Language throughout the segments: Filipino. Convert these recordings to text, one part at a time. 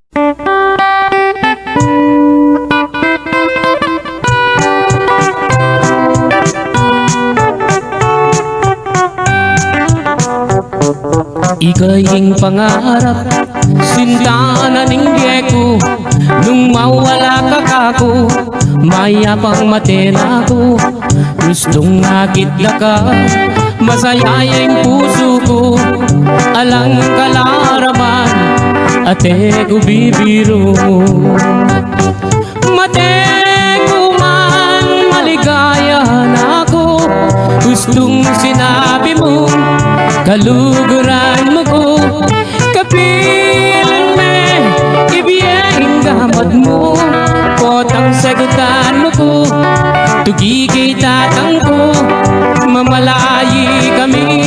Ika'y pangarap, sinta na ningge ko. Nung mawala ka kako, mayapang matena ko. Gustong nakita ka, masaya yung puso ko. Alang kalaraman, ate ko bibiro. Mate ko man, maligaya na ako. Gustong sinabi mo, kaluguran mo ko. Kapilan me, ibiyeng gamad mo. Potang sagutan mo ko, tugigay tatang ko. Mamalayi kami,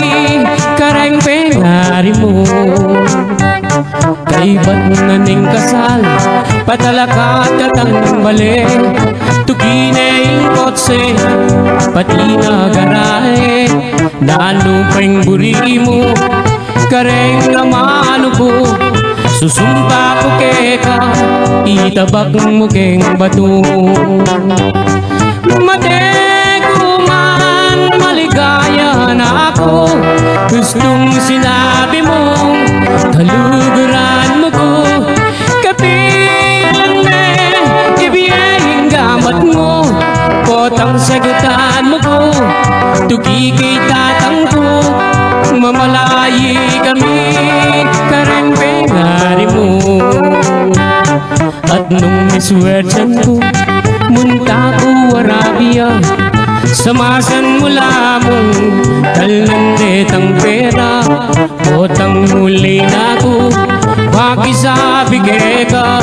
karang pengari mo. Kay ba't naning kasal, patalakat katang bali. Tuginay kotse, pati na garay. Nalupeng buri mo, kareng namano ko. Susumpa ko keka, itabak mo keng bato. Mate ko man, maligaya na ako. Gustong sinabi mo, kaluguran mo ko. Kapilan me, ibiyeng gamat mo. Potang sagutan mo ko, tugigay tatang ko. Mamalayi kami, karang pengari mo. At nung miswertan ko, munta ko Arabia. Samasan mo lamang, talang detang pera. Potang muli na ko, pakisabi ka.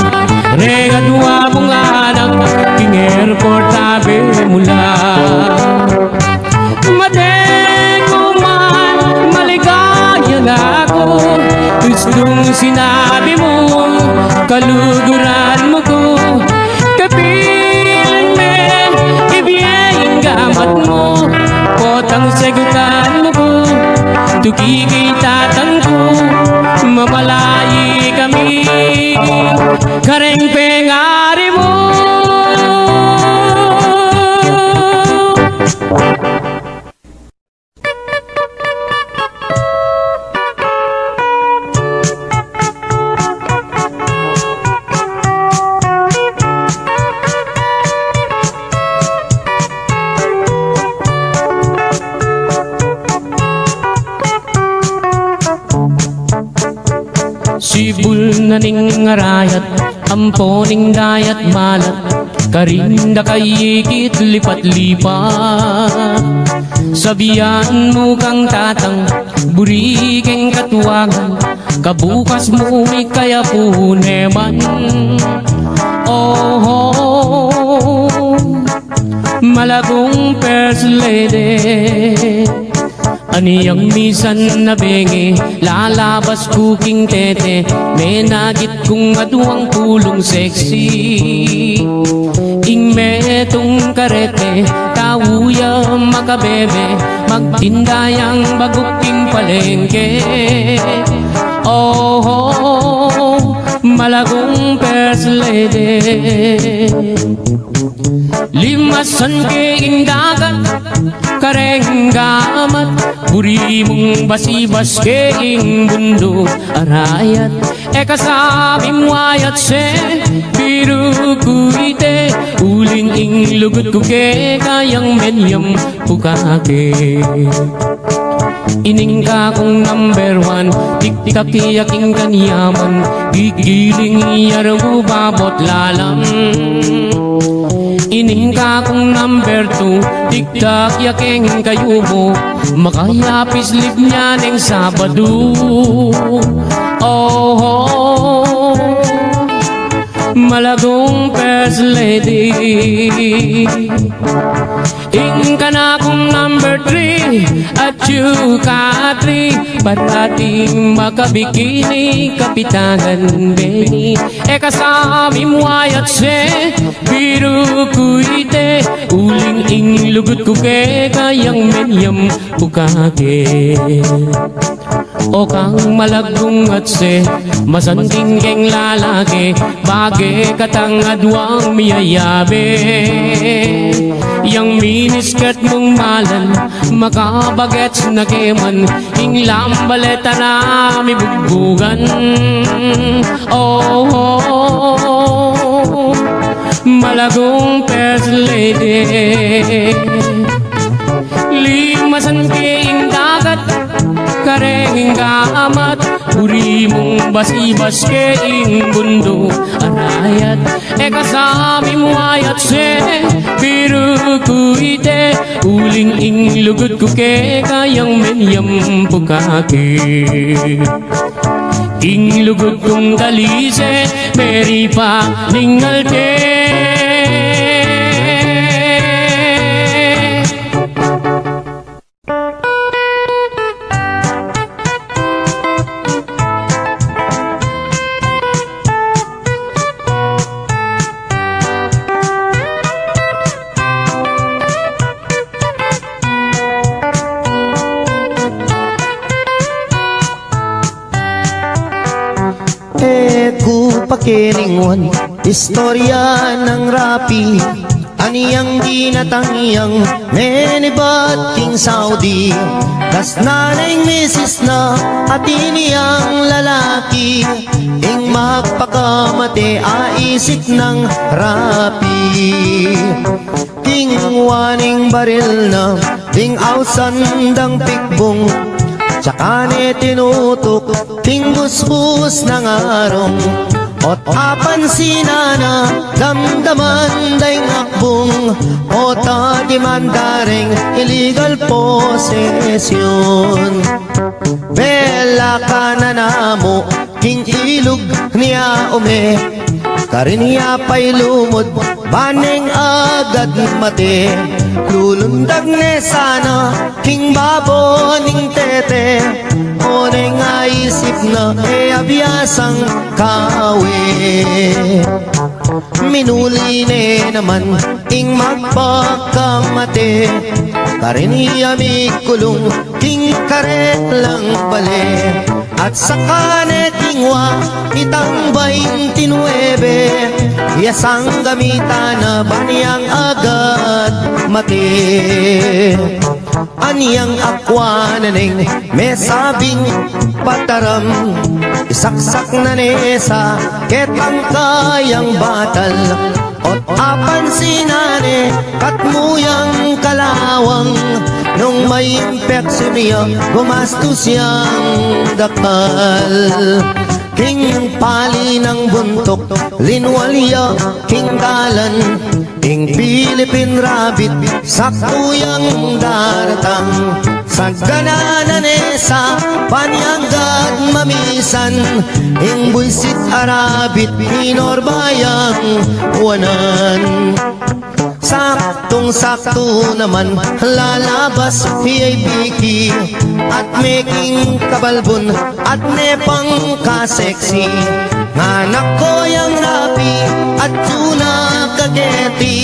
Regadwa mong anak, king airport tabi mula. Mate ko man, maligaya na ako. Gustong sinabi mo, kaluguran mo ko. Kapilan me, ibiyeng gamat mo. Potang sagutan mo ko, tugigay tatang ko. Mamalayi kami, kareng pengari mo. Sibul na ning ngarayat, amponing dayat malat. Karinda kayikit lipat-lipat. Sabihan mo kang tatang, buri keng katuwangan. Kabukas mo kaya po neman. Oh, malagong first lady. Aniyang misan na bengi, lalabas kuking tete. May nagit kong aduang pulong sexy. Ing metong karete, tawuya makabebe. Magtindayang baguking palengke. Oh, malagong first lady. Limasan keing dagat, kareng gamat. Buri mong basibas keing bundo arayat. Kasabi mo ayat se, biru kuite. Uling ing lugut ko ke, kayang menyam pukake. Ining ka kong number one, tik-tik yaking kanyaman. Gigiling iyar mo babot lalang. Ining ka kong number two, tik-tak yaking kayo mo. Makayapis lip niya ng Sabado. Oh, malagong first lady. Ing ka na kong number three, at you ka three. Ba't ating makabikini, kapitanan Benny. Kasabi mo ayat se, biru kuite. Uling ing lugut ko ke, kayang menyam pukake. o kang malagong at se masanting keng lalaki bage katangadwang miyayabe yang miniskat mong malan makabagets na keman inglam baleta na mibugbugan oh, oh, malagong first lady limasan keing dagat karenging kaamat uri mong basibas keing bundo anayat kasami mo ayat se biru kuite uling ing lugut ko ke kayang menyam pukake ing lugut kong dalise meri pa ningal te pakiningon istorya ng rapi aniyang ginatangiyang menibat king Saudi kas nanay misis na at iniyang lalaki ing magpakamate aisik ng rapi king waning baril na ding ausan dang pikbong tsaka ni tinutok ting busbus ng arong ot apan sinana damdaman day ngakbong o tadi mandaring illegal possession bela ka na namo king ilog niya ume karinya pa'y lumod baneng agad mate lulundag ne sana king baboning tete o neng aisip na abiyasang kawe minuli ne naman ing magpakamate karinya mikulong king karelang bale at saka ne tingwa itang 29 yasang gamitan na baniyang agad mati aniyang akwa na neng may sabing pataram isaksak na nesa ketang kayang batal ot apan sinane katmuyang kalawang nung may impeksyon niya gumastos siyang dakal king pali ng buntok linwalya king galan king Philippine rabbit sa kuyang daratang sa gananan sa panyanggad mamisan ing buisit arabit pinorbayang wanan saktong-sakto naman lalabas hiyay biki at making kabalbon at nepang kaseksi nganak ko yang rapi at tuna kageti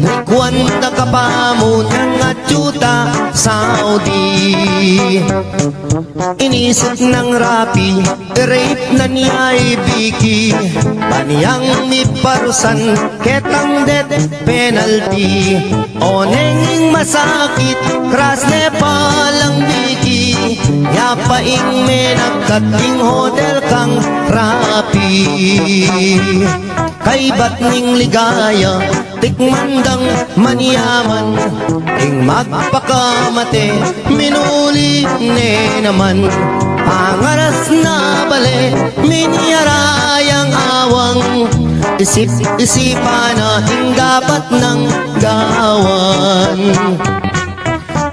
likwan na kapamo ng atsyuta Saudi inisip ng rapi rape na niya'y biki paniyang miparusan ketang death penalty o nenging masakit kras nepalang biki yapaing menagkating hotel kang rapi kay batning ligaya tikmandang maniyaman ing magpakamate minuli ne naman pangaras na bale minyarayang awang isip-isipan na hinggapat ng gawan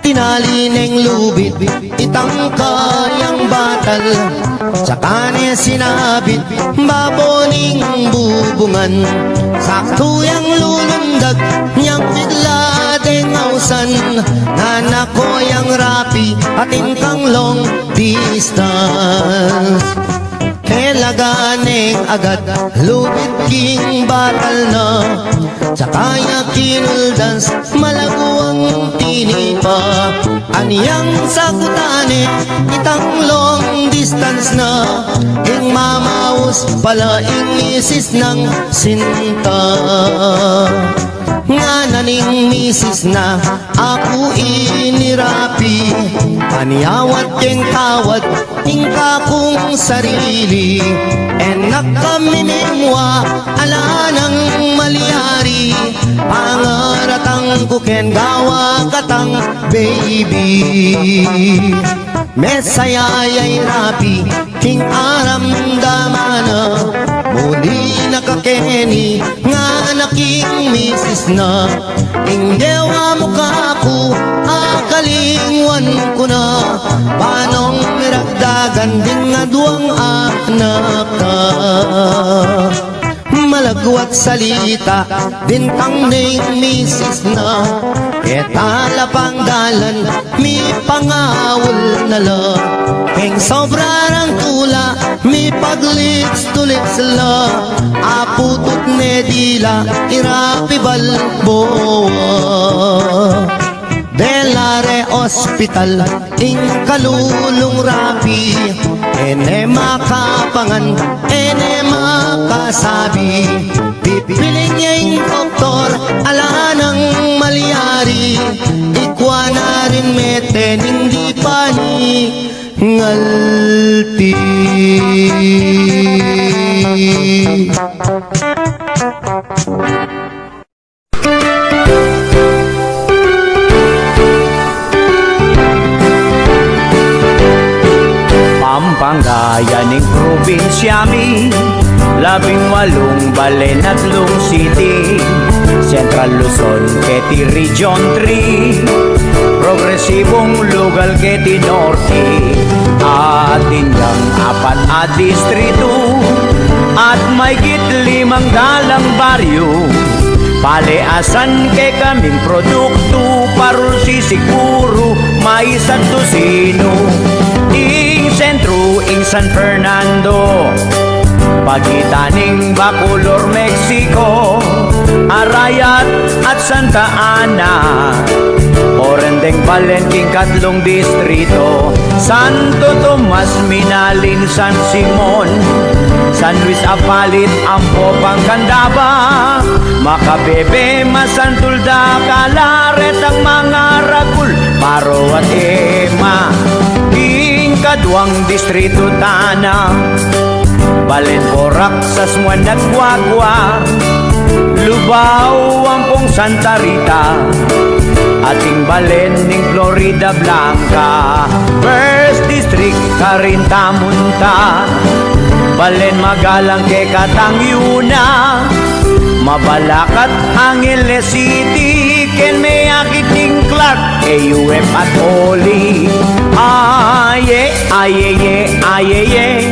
tinali neng lubid itang kayang batal tsaka niya sinabit baboning bubungan sakto yang lulundag niyang bigla deng ausan nanako yang rapi atin kang long distance Elaganing agad lubid king batal na sa kaya kinuldans malaguang tinipa aniyang sakutane itang long distance na ing mamaus pala ing misis ng sinta nga naning misis na ako inirapi aniyawat keng tawad ing kakong sarili enak kami mimwa ala ng maliyari pangaratang kuken gawa katang baby mesayayay rapi king aram damana muli nakakeni nga naking misis na ing dewa mukha ko akalingwan ko na panong miragdagan din nga duwang anak ka malagwat salita bintang ning misis na etala pangdalan mi pangawul na la king sobra ng tula mi paglips tulips la aputot ne dila irapi balboa Delare Hospital ing kalulong rapi ene makapangan ene makasabi pipiling niya ing doktor ala ng maliyari ikwa na rin meten hindi pa ni ngalti Pampanga ning probinsya mi 18 Balanaglong City Central Luzon keti Region 3 Progresibong lugal keti Norte at inyang 4 distrito at mayigit 5 baryo paleasan kay kaming produkto parol sisiguro may isang dosino ing sentro ing San Fernando pagitaning Bacolor, Mexico Arayat at Santa Ana Orendeng, Valentin, katlong distrito Santo Tomas, Minalin, San Simon San Luis, Apalit, Ampo, Pangcandaba Makabebe, Masantulda, Calaret ang mga Ragul, Paro at Ema Kadwang distrito Tana Balenporak sa Smuan Nagwagwa Lubao Ampong Santa Rita Ating Balen ning Florida Blanca First District Carintamunta Balen Magalang ke Katangyuna Mabalakat Angeles City Ken Meakiting Clark AUF at Oli Aye, aye, aye,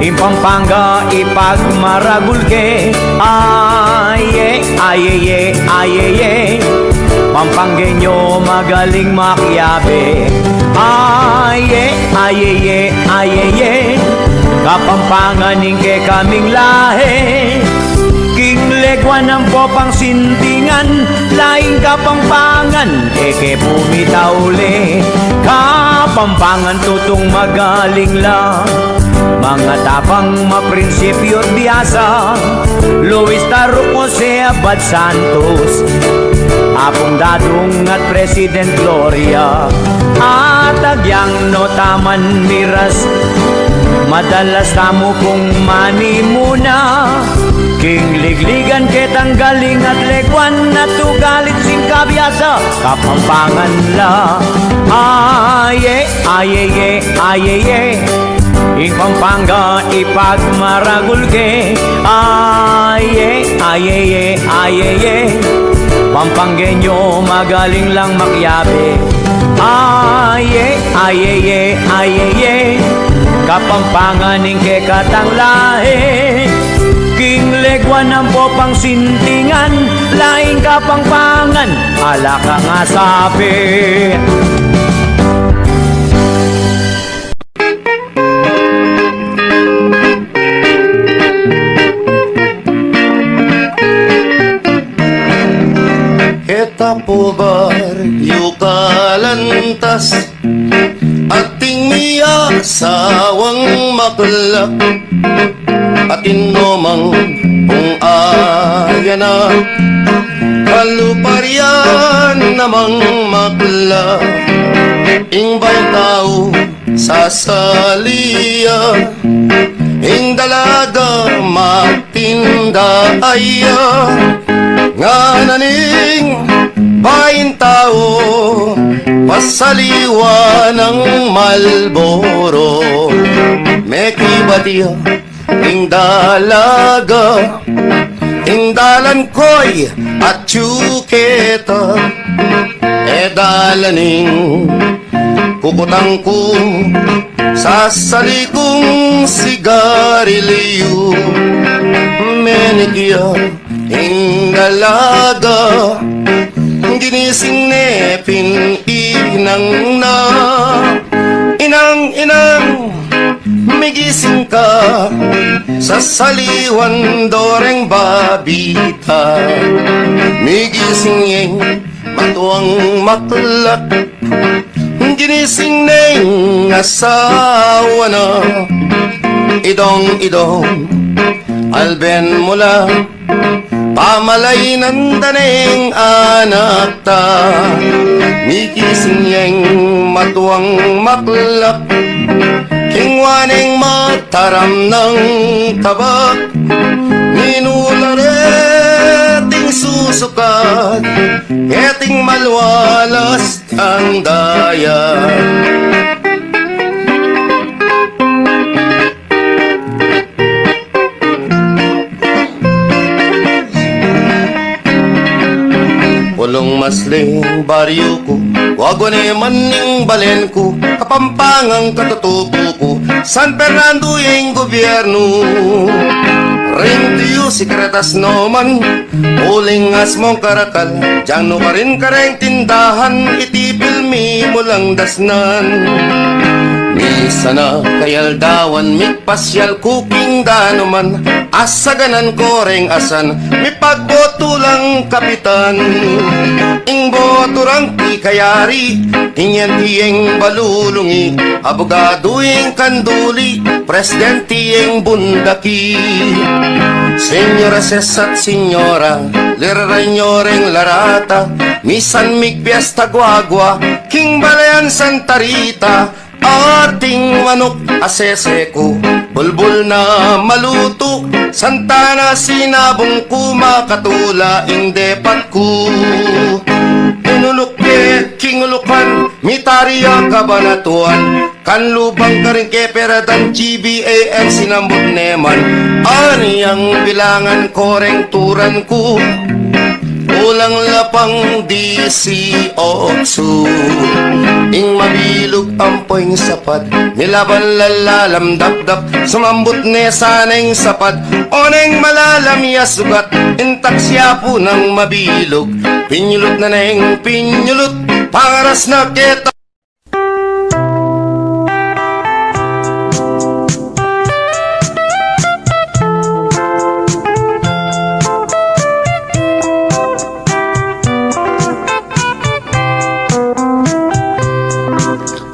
Ipampanga, ipagmaragulke Aye, aye, aye, Pampanggenyo magaling makyabe Aye, aye, aye, Kapampangan ke kaming lahe King Legwan ang popang sintingan Laing kapampangan eke pumitauli Kapampangan tutong magaling lang Mga tapang maprinsipyo at biyasa Luis Taruco, Jose Abad Santos Apong Dadong at President Gloria At agyang notaman miras Madalas tamo kong mani muna King Ligligan ketang galing at legwan na tugalit sing kabyasa Kapampangan la Aye, aye, aye, Ing Pampanga ipagmaragulke Aye, aye, aye, Pampanggenyo magaling lang makyabe Aye, aye, aye, Kapampangan ing kekatang lahe King Legwan ang popang sintingan Laing kapangpangan Ala ka nga sabi Apobar yukalantas ating miya sawang makulak atin nomang kung ayana kaluparian namang makla ingbay tao sasaliya ing dalaga matinda aya nga naning bayin tao pasaliwa ng Malboro mekibatiya ing dalaga ing dalan ko'y at tsuketa dalaning kukutang ko sa salikong sigarilyo menigya ing dalaga ginising nepin inang na inang migising ka sa saliwan doreng babita migising yung matuang makulak ginising neng asawa na idong alben mula pamalay ng daneng anak ta migising yung matuang makulak kingwaneng mataram ng tabak minulareting susukat eting malwalas ang daya Pulong masling baryo ko wago naman yung balen ko kapampangang katutubo ko San Fernando yung gobyerno ring tiyo sikretas noman uling as mong karakal diyang no pa rin kareng tindahan itipil mi mulang dasnan misa na kayaldawan mikpasyal kuking danuman asaganan koreng asan mi pagboto lang kapitan ing boturang ikayari inyan tiyeng balulungi abogado ing kanduli presidente ing bundaki senyora ses at senyora liraranyoreng larata misan migpiesta guagua king balayan santarita ating manok aseseko bulbul na maluto santana sinabong kumakatula ing depat ko inulukye kingulukan mitarya kabanatuan kanlubang karing keperatan GBAN sinambot neman aniyang bilangan koreng turan ko ulang lapang DC otsu ing mabilog ampoing sapat nilaban lalalam dapdap sumambot ne saneng sapat oneng malalamya sugat intak siya po ng mabilog pinyulot na neng pinyulot pangaras na kita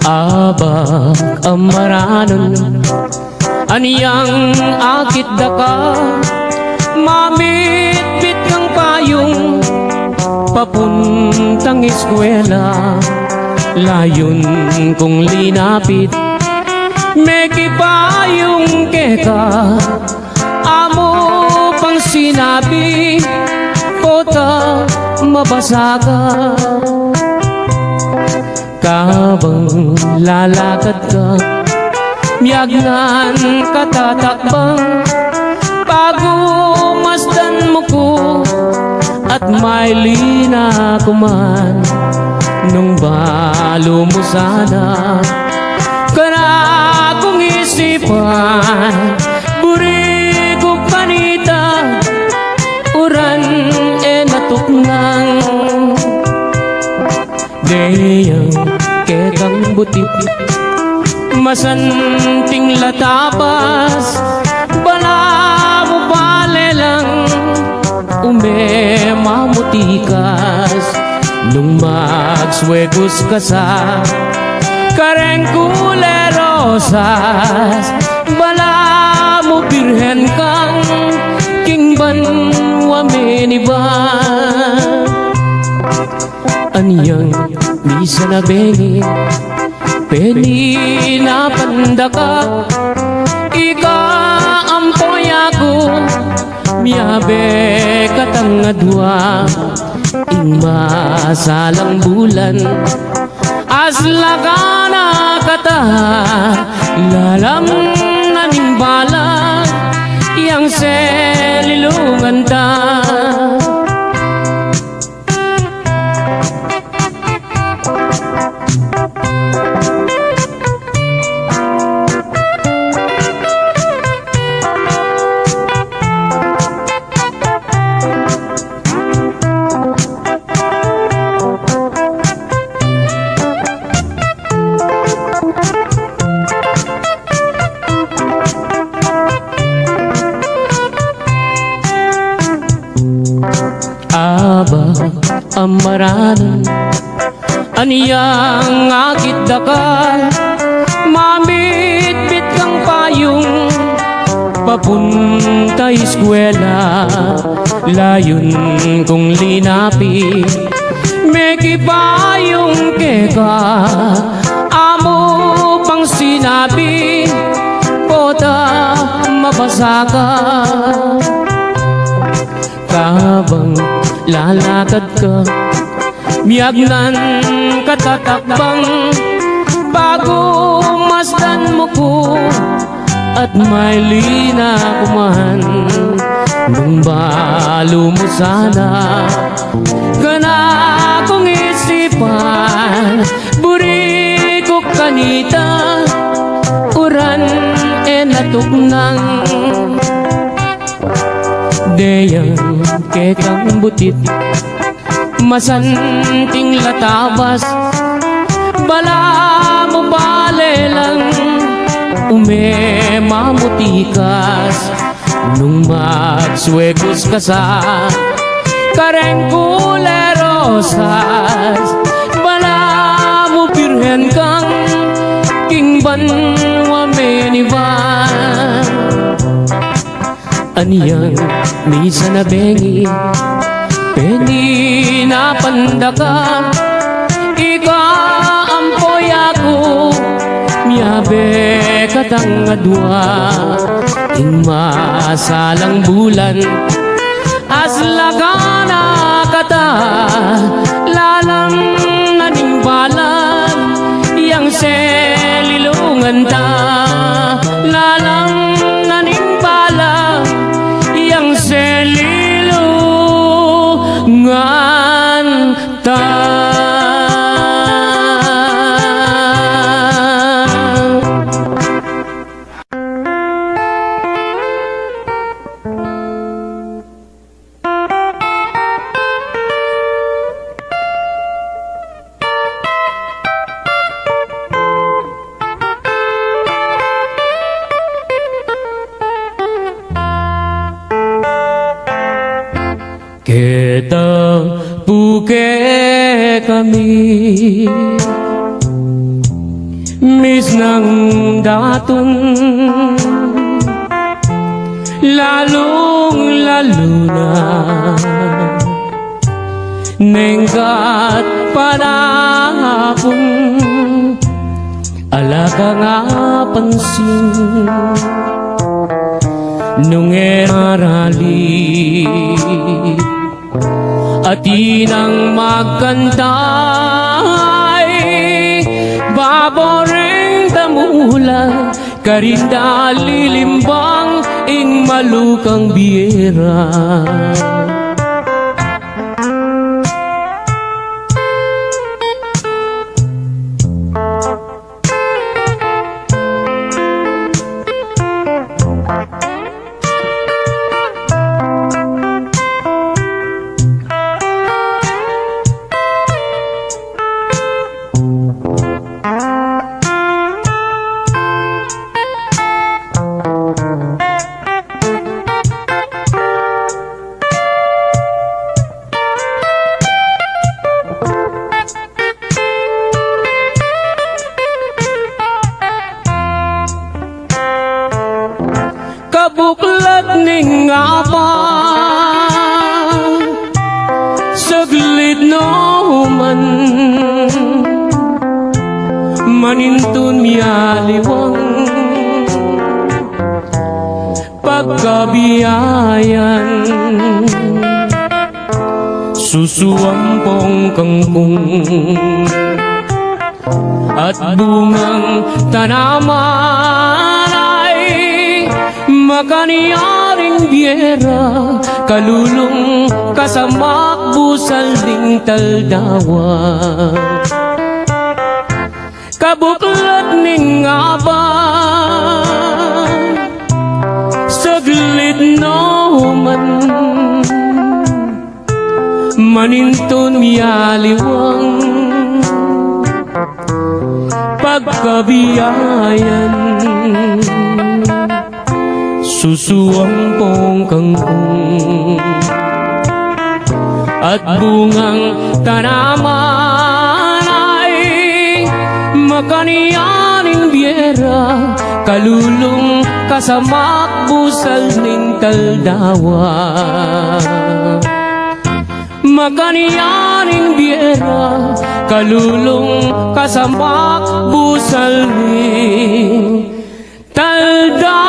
abak amaranon aniyang akit daka mamit-bit kang payong papuntang eskwela layon kong linapit meki payong keka amo pang sinabi kota mabasa ka kabang lalakad ka miyagnan katatakbang bago masdan mo ko at may lina kuman nung balo mo sana kana kong isipan buri ko panita uran natuknang deyang kekang butik masanting latapas bala mo bale lang ume mamutikas Nung magswegos ka sa Karengkulerosas, bala mo birhen kang kingban wameniba. Aniyang misa na bengi peni na pandaka, ika ampoy ako miyabe katangadwa. Ing masalang bulan aslagana kata lalam naning bala yang selilungan ta. Aba amaranan aniyang akit dakal, mamit-bit kang payong papunta eskwela. Layon kong linapi meki payong keka, amo pang sinabi kota mabasa ka. Habang lalakad ka, miyagnan katatakbang, bago masdan mo ko at may lina kuman. Nung balo mo sana kana kong isipan, buri ko kanita uran natuknang. Deyang kekang butit masanting latabas, bala mo bale lang umemamutikas. Nung magswegos ka sa Karengkulerosas, bala mo birhen kang kingban wameniban. Aniyang misa na bengi peni na pandaka, ika ampoy ako miyabe katangadwa. Ing masalang bulan aslagana kata lalang naning balan yang selilungan ta. Lalang naning balan yang selilungan ta. Kita puke kami mis nang datun, lalong-lalo na nengkat panahapon, alaga nga pansin nung erarali at inang magkantay, baboreng tamula karinda lilimbang ing malukang biyera. manintun mialiwang pagkabiyayan susuampong kangkong at bungang tanaman ay makaniyaring biera kalulong kasamak busal ding taldawa kabuklat ning aba saglit no man manintun mialiwang pagkabiyayan susuampong kangkong at bungang tanaman ay makaniyaning biera kalulong kasamak busal ning taldawa makaniyaning biera kalulong kasamak busal ning taldawa.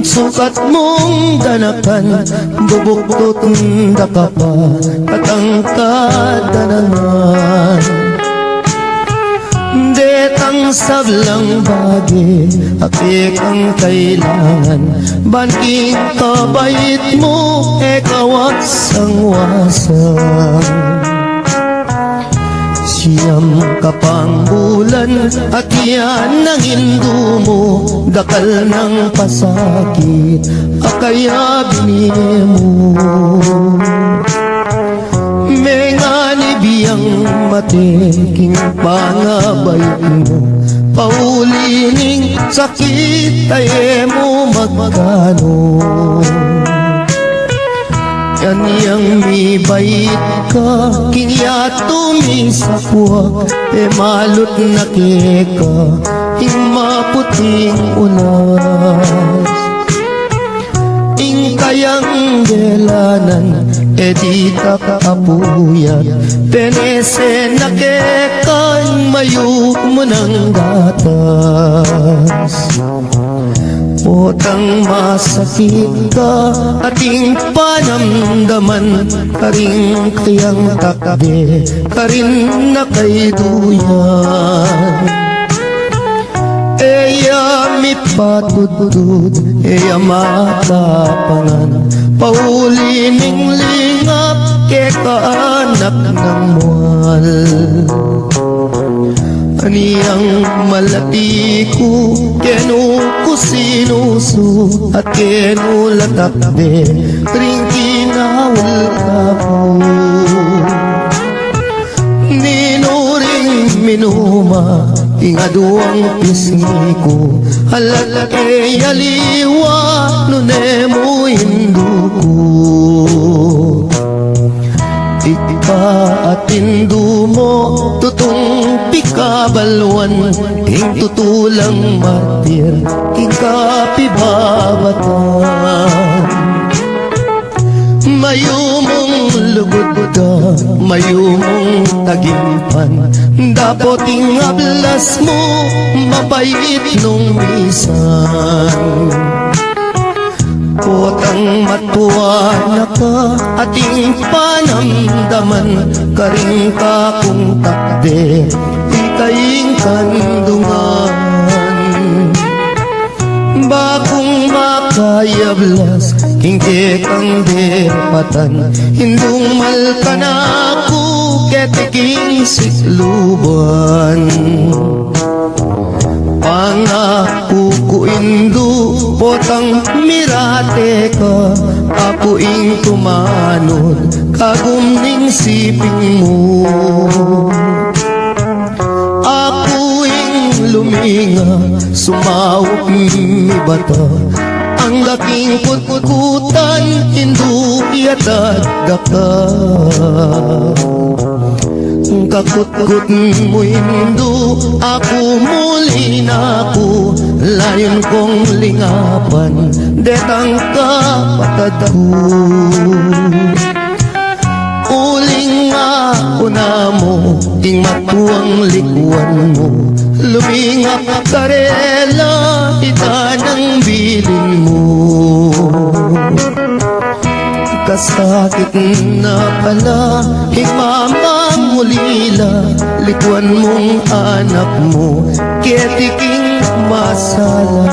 Sukat mong danakan, bubuktot da ka pa, katangkad na naman. Detang sablang bagi, apik ang kailangan, banking kabait mo, wasang-wasang. Siyam kapang bulan at yan ang hindu mo, dakal ng pasakit akaya binili mo. Mengani biyang matiking pangabay mo, paulining sakit ay mo magmagano. Kanyang mi bait ka, kingya tumisakwa, malot na keka, ing maputing unas. Ing kayang delanan, di kakapuyat, penese na keka, mayo mo ng gatas. Potang masakit ka, ating panamdaman, karing kayang takbe, karin na kay duyan. Eya mi patudud, eya matapangan, pauli ning lingap, ke kaanak ng mual. Aniyang malati ko, kenu ko sinusu, at kenu latakde, ring kinawal ako. Ninuring minuma, ingaduang pisngi ko, halat e yaliwa, nunemo induko. Ipaatindu mo, tutong pikabalwan, ing tutulang martir, king kapibabatan. Mayumong lugod ka, mayumong tagimpan, dapat ingablas mo, mapait nung misan. Potang matuwa na ka, ating panamdaman, karing ka kung takde, ikaying kandungan. Bagong makayablas, kingke kang derpatan, hindung malka na ako, ketiking sikluban. Pangako ko indu, potang mirate ka, ako ing tumanod, kagumning siping mo. Ako ing luminga, sumawak mi bata, ang laking kutkutan, hindu yatad daka. Kakutkut mo hindu, ako muli na ako, layon kong lingapan, detang kapatad ko. Uling ako na mo, ting matuang likuan mo, lumingap karela, ita ng bilin mo. Kasakit na pala, himamang ulila, likuan mong anak mo, ketiking masala.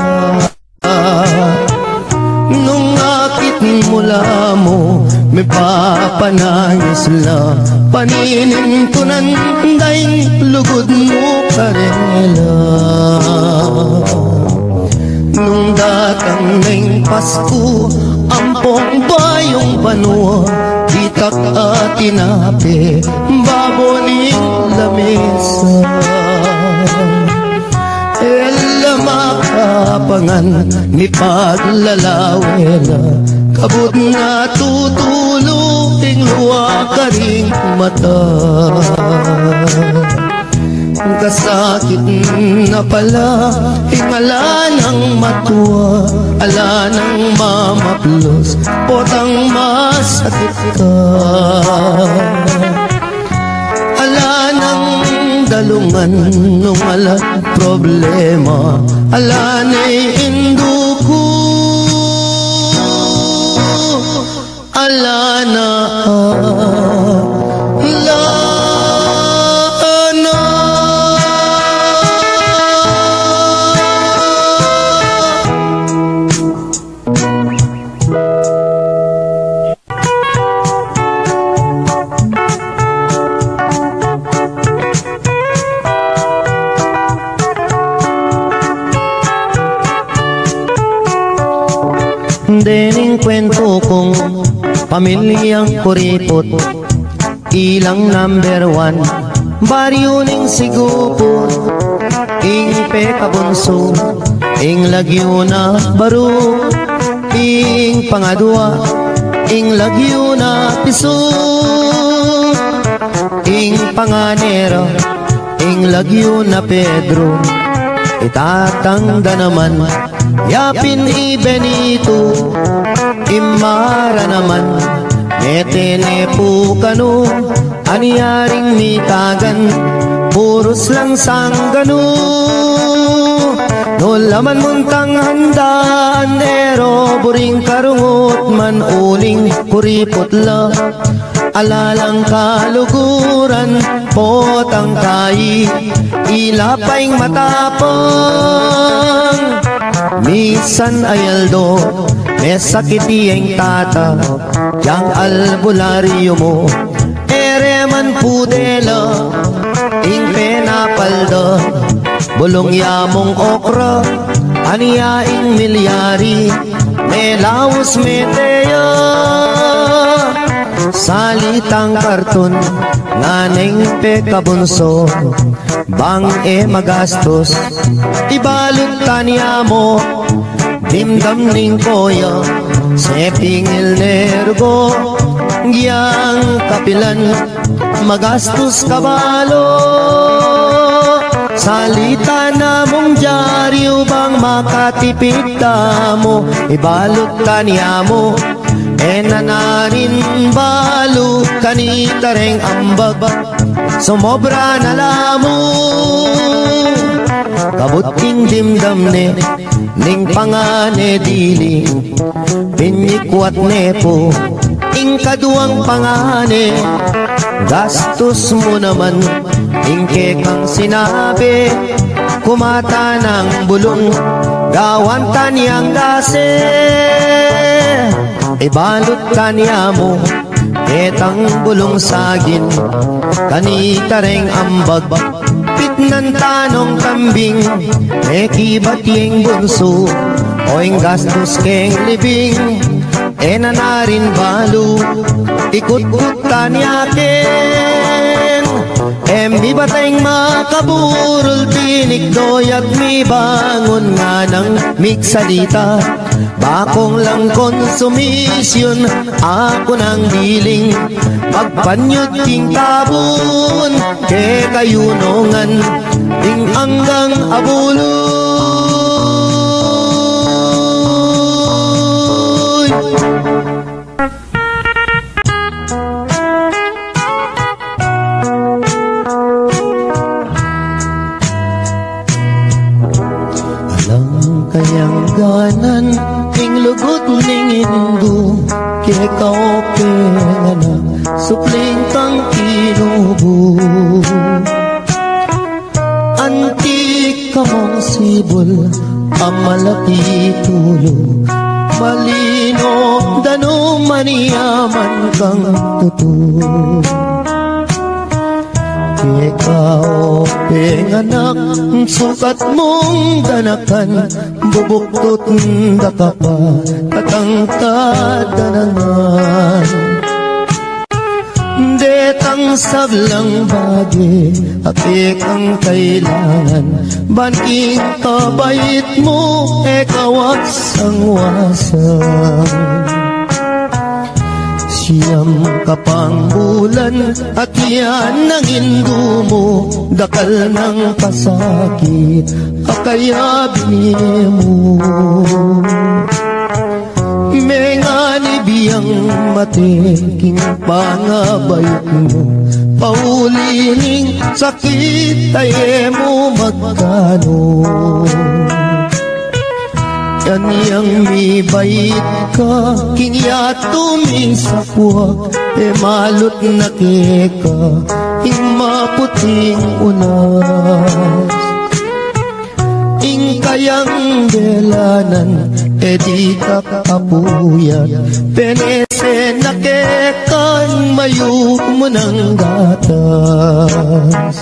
Nung akit mula mo, may papanayos la, paninin ko nanday, lugod mo karela. Nung datang ng Pasko, ampong bayong panua, itak at tinape, baboning lamesa. Ela makapangan, ni paglalawela, kabut na tutulo, ing luwa ka ring mata. Kasakit na pala, hingala ng matuwa, ala ng mamaplos, potang masakit ka. Ala ng dalungan, nung ala problema, ala na'y induko, ala na dening kwento kong pamilyang kuripot, ilang number 1, baryo ning sigupot, ing pekabunso, ing lagyo na baro, ing pangadwa, ing lagyo na piso, ing panganero, ing lagyo na Pedro, itatangga naman, yapin ibenito, imara naman, metene po kano, aniyaring mitagan, puros lang sanggano. No laman muntang handaan, ero buring karungot man uling kuripot la, alalang kaluguran, potang kai, ilapaing matapang. Misan ayaldo, may sakiti ang tata, yang albularyo mo, ereman pudela, ing penapalda, bulong yamong okra, aniyaing milyari, may laos meteya. Salitang karton, nganeng pekabunso, bang magastos, ibalot tanya mo, dimdam ning koya, sepingil nergo, giyang kapilan, magastos kabalo. Salita na mong dyaryo bang makatipid mo, ibalot tanya mo, nanarin balo kanita reng ambag, sumobra na lamo. Kabuting dimdam ne, ning pangane dili, pinyikwat nepo, ing kaduang pangane, gastos mo naman, ing kekang sinabi, kumata ng bulong, gawan taniyang dase. Ibalot kaniya mo, etang bulong sagin, kanita reng ambag, pitnan tanong kambing, ekibat yung bunso, oing gastos keng libing, nanarin balo, ikut-kut kaniya ken. Embi bateng makaburol, tinik doyag mi bangon nga ng miksalita, bakong lang konsumisyon, ako nang diling, magpanyod king tabon, ke kayunongan, ting anggang abuloy. Kayang ganan, ing lugot ning indo, kaya kaope nga na, supling tang inubo. Antik ka mong sibol, amalaki tulo, malino, dano maniyaman kang tuto. Ikaw, penganak, sukat mong danakan, bubuktot da ka pa, katangkad danangan. Detang sablang bagi, apik ang kailangan, banking kabait mo, ekawat sang wasang. Siyam kapang bulan at yan ang indo mo, dakal ng pasakit, akaya binili mo. May nga nibiyang matiking pangabayot mo, paulining sakit ay mo magkano. Kaniyang may bait ka, kingya tuming sakwak, malot na keka, ing maputing unas. Ing kayang delanan, di ka kapuyat, penese na kekan, mayo mo ng gatas.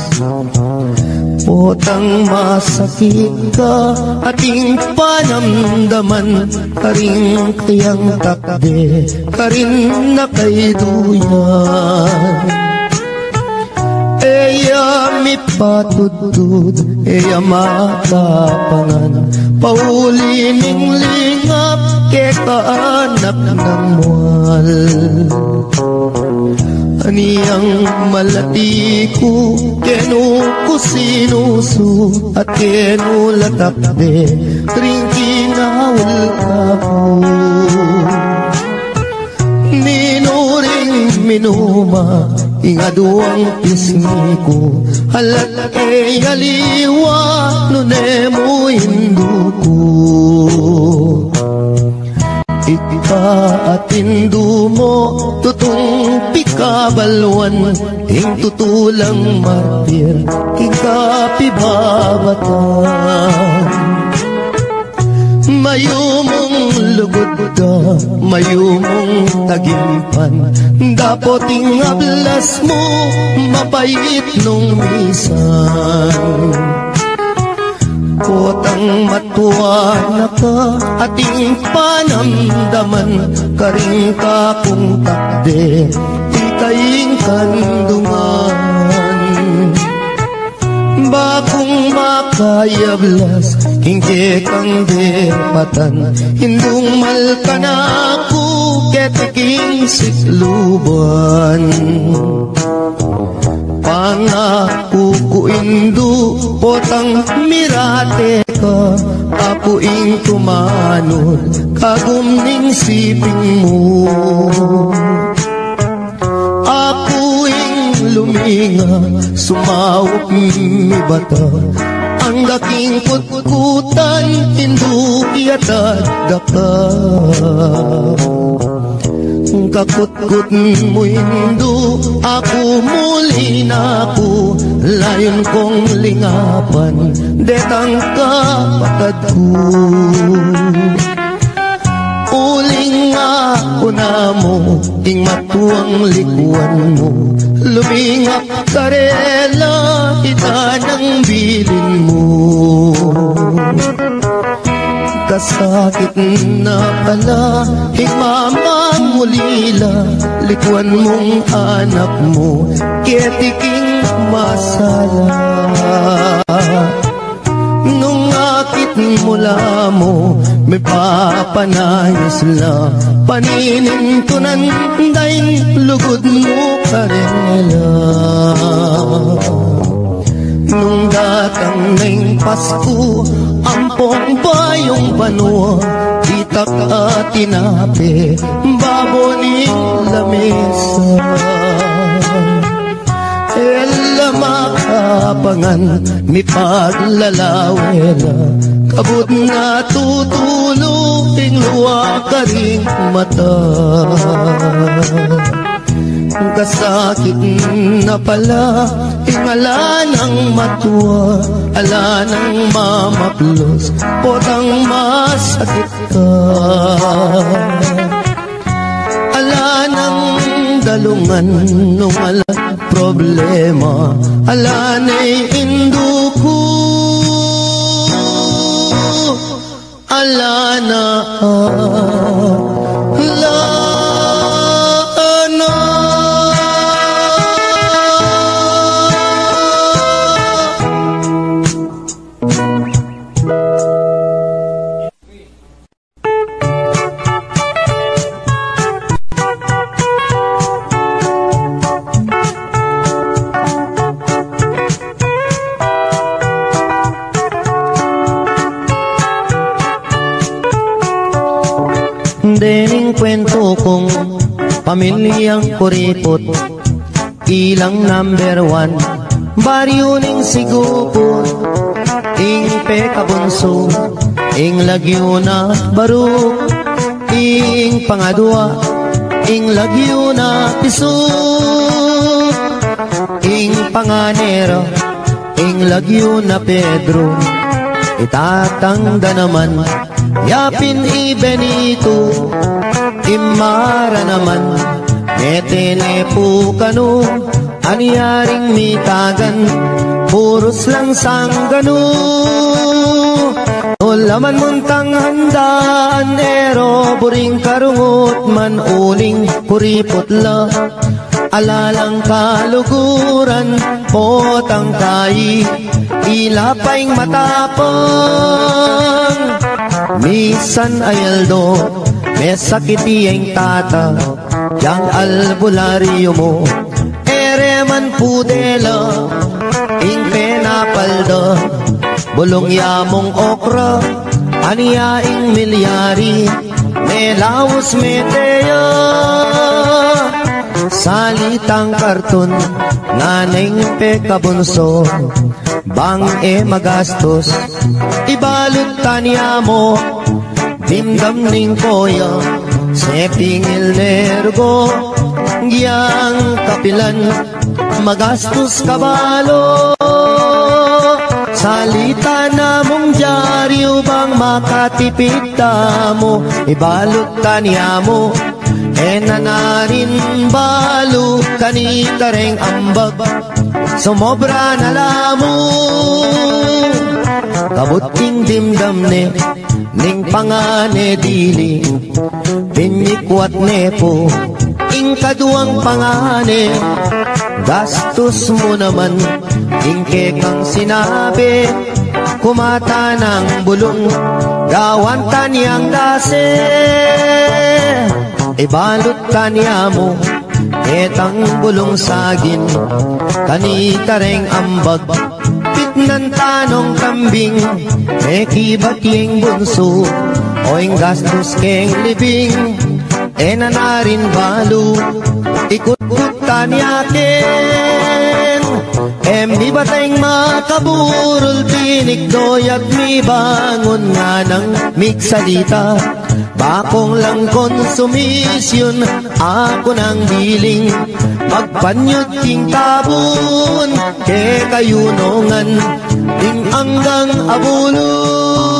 Potang masakit ka, ating panamdaman, karing kayang takde, karin na kay duyan. Eya mi patudud, eya makapangan, paulining lingap, ke kaanak ng mual. Aniyang malati ko, kenu ko sinusu, at kenu latakde, ring kinawal ka po. Minuring minuma, ingaduang pisngi ko, halat yaliwa, nune mo hindu ko. ka at hindu mo tutong pikabalwan ing tutulang martir king kapibabatan. Mayumong lugod ka, mayumong tagimpan, dapoting ablas mo mapait nung misan. Potang matuwa na ka ating panamdaman, karing ka kung takde ikaing kandungan. Bakong makayablas kingke kang depatan, hindung malka na ako ketiking sikluban. Pangako ko indu potang mirate ka, apuing tumanod kagumning siping mo. Apuing luminga sumawak mi bata, ang daking kutkutan hindu iatad daka. Kakutkut mo hindu, ako muli na ako, layon kong lingapan, detang kapatad ko. Uling ako na mo, ing matuang likuan mo, lumingap karela, ita ng bilin mo. Kasakit na pala, himamang mulila, likuan mong anak mo, ketiking masala. Nung akit mula mo, may papanayos la, paninintunan daing lugod mo karela. Nung datang ng Pasko, ampong bayong banwa, itak at tinape, baboning lamesa. Ella makapangan, mi paglalawela, kabut na tutulog, ting luwa ka ring mata. Kasakit na pala, ingala ng matuwa, ala ng mamaplos, potang masakit ka. Ala ng dalungan nung ala problema, ala na'y induko, ala na dening kwento kong pamilyang kuripot, ilang number 1, baryo ning sigupot, ing pekabunso, ing lagyo na baruk, ing pangadwa, ing lagyo na pisuk, ing panganero, ing lagyo na Pedro, itatangda naman, yapin ibenito, imara naman, netenepo kanu, anyaring mitagan, puros lang sanggano. Nolaman muntang handaan, ero buring karungot man uling kuripot la, alalang kaluguran, potang kai, ilapaing matapang. Misan ayaldo, may sakiti ang tata, yang albularyo mo, ereman pudela, ing penapalda, bulong yamong okra, aniyaing milyari, may laos meteya. Salitang karton, nganeng pekabunso, bang magastos, ibalot tanya mo, dimdam ning koya, Sepingil nergo, giyang kapilan, magastos kabalo. Salita na mong dyaryo bang makatipid mo, ibalot ka niya mo, nanarin balo, kanita reng ambag, sumobra na lamo. Kabuting dimdam ne, ning pangane dili, pinyikwat nepo, ing kaduang pangane. Gastos mo naman, ingke kang sinabi, kumata ng bulong, gawan taniyang dase. Ibalot taniya mo, etang bulong sagin, kanita reng ambag, pitnan tanong kambing, kibating bunso, oing gastos keng libing, nanarin balo, ikut-kut tanyakin. Mi bateng makaburol, tinikdoy at mi bangon nga ng miksalita. Bakong lang konsumisyon, ako nang biling, magpanyod king tabun, ke kayunongan, ting anggang abuloy.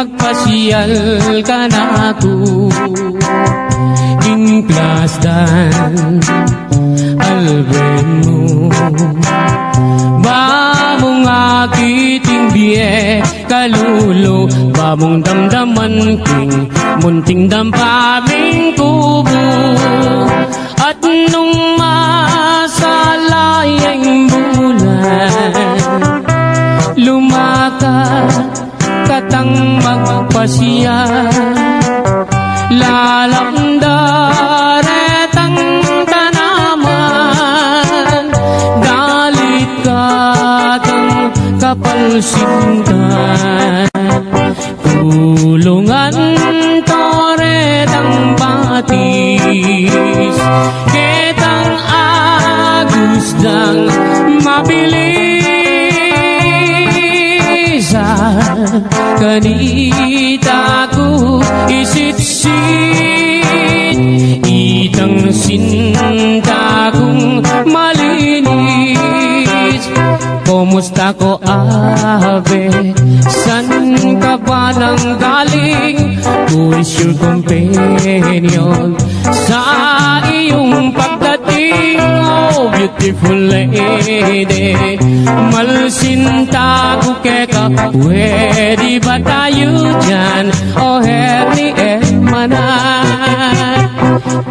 Magpasyal ka na ako, Ingplasdan, alben mo. Ba mong akiting biye, kalulo, ba mong damdaman king, munting dampaming kubo. At nung masalayang bulan, lumakad katang magpasya, lalamdaretang tanaman, dalit katang kapalsingan, kulungan toretang batis, ketang agusdang mabilis. Kanita ko isitsit, itang sinta kong malinis. Kumusta ko abe, san ka ba nang galing? Who is your companion sa iyong pagdating? Oh, beautiful lady, malsinta ko keka, pwede ba tayo dyan? Oh, herni manan,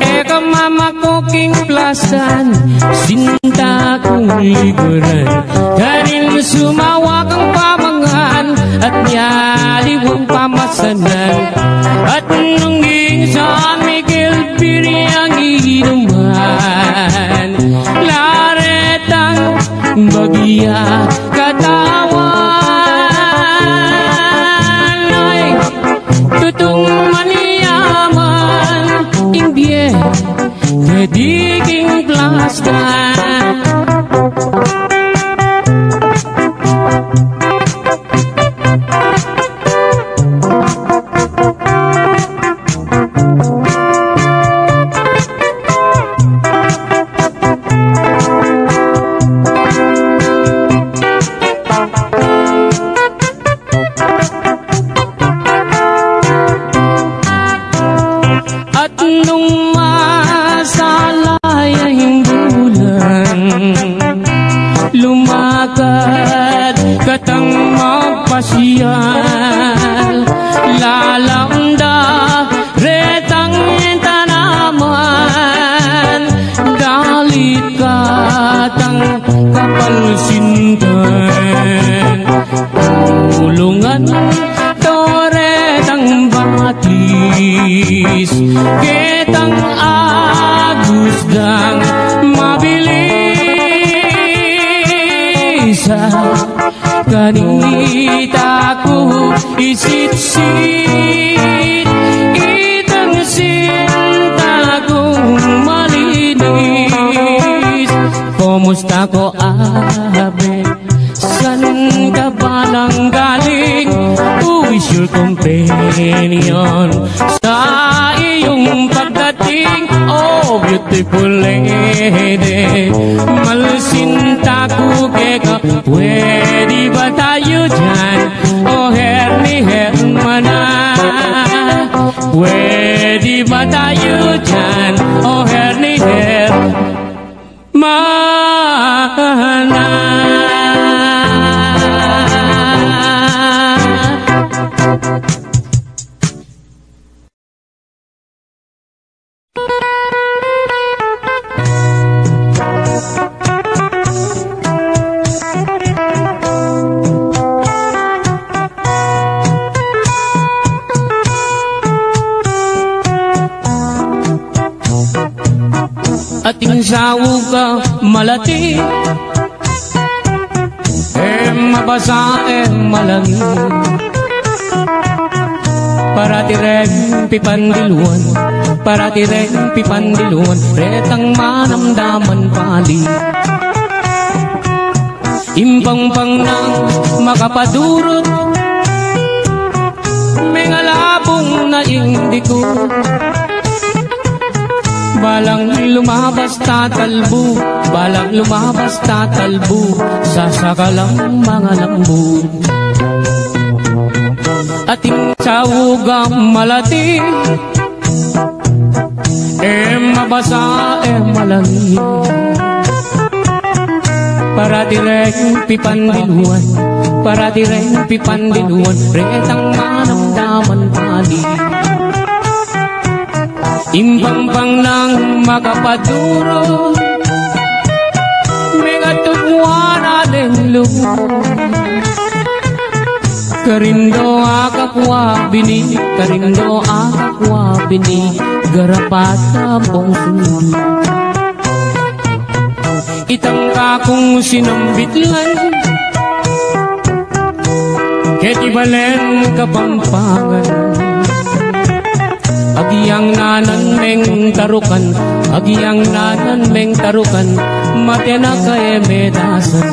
eka mama ko king plasan, sinta kong liguran, kanil sumawa kang pamangan, at nyaliwang pamasanan, at nungging San Miguel Piriang inuman, laretang bagya katawan, ay tutong maniyaman, imbye kediging plastan. Katang magpasyal, lalamda retang tanaman, dalit katang kapalsintan, kulungan toretang batis, ketang isitsit itang sinta kong malinis. Kumusta ko, abe? San ka ba nang galing? Who is your companion sa iyong pagdating? Oh, beautiful lady, malsinta ko ka. Pwede ba tayo dyan? Oh, herni hermana. Pwede ba tayo dyan? Oh, herni hermana. Ating sawog ka malati, mabasa malangi. Parati rin pipandiluan, parati rin pipandiluan, retang manamdaman pali. Impang-pang nang makapadurot, may ngalabong na indiko. Balang lumabas tatalbo, balang lumabas tatalbo, sasakalang mga lambo. Ating sawugang malati, mabasa malangi. Parati rin pipandiluan, parati rin pipandiluan, retang manamdaman pali. Impang-pang nang makapaduro, may katubuan aling lumo. Karindo akakwa bini, karindo akakwa bini, garapata pong sunod. Itang kakong sinambitlan, ketibalen kapampangan. Agiyang nanan meng tarukan, agiyang nanan meng tarukan, matena kay medasan.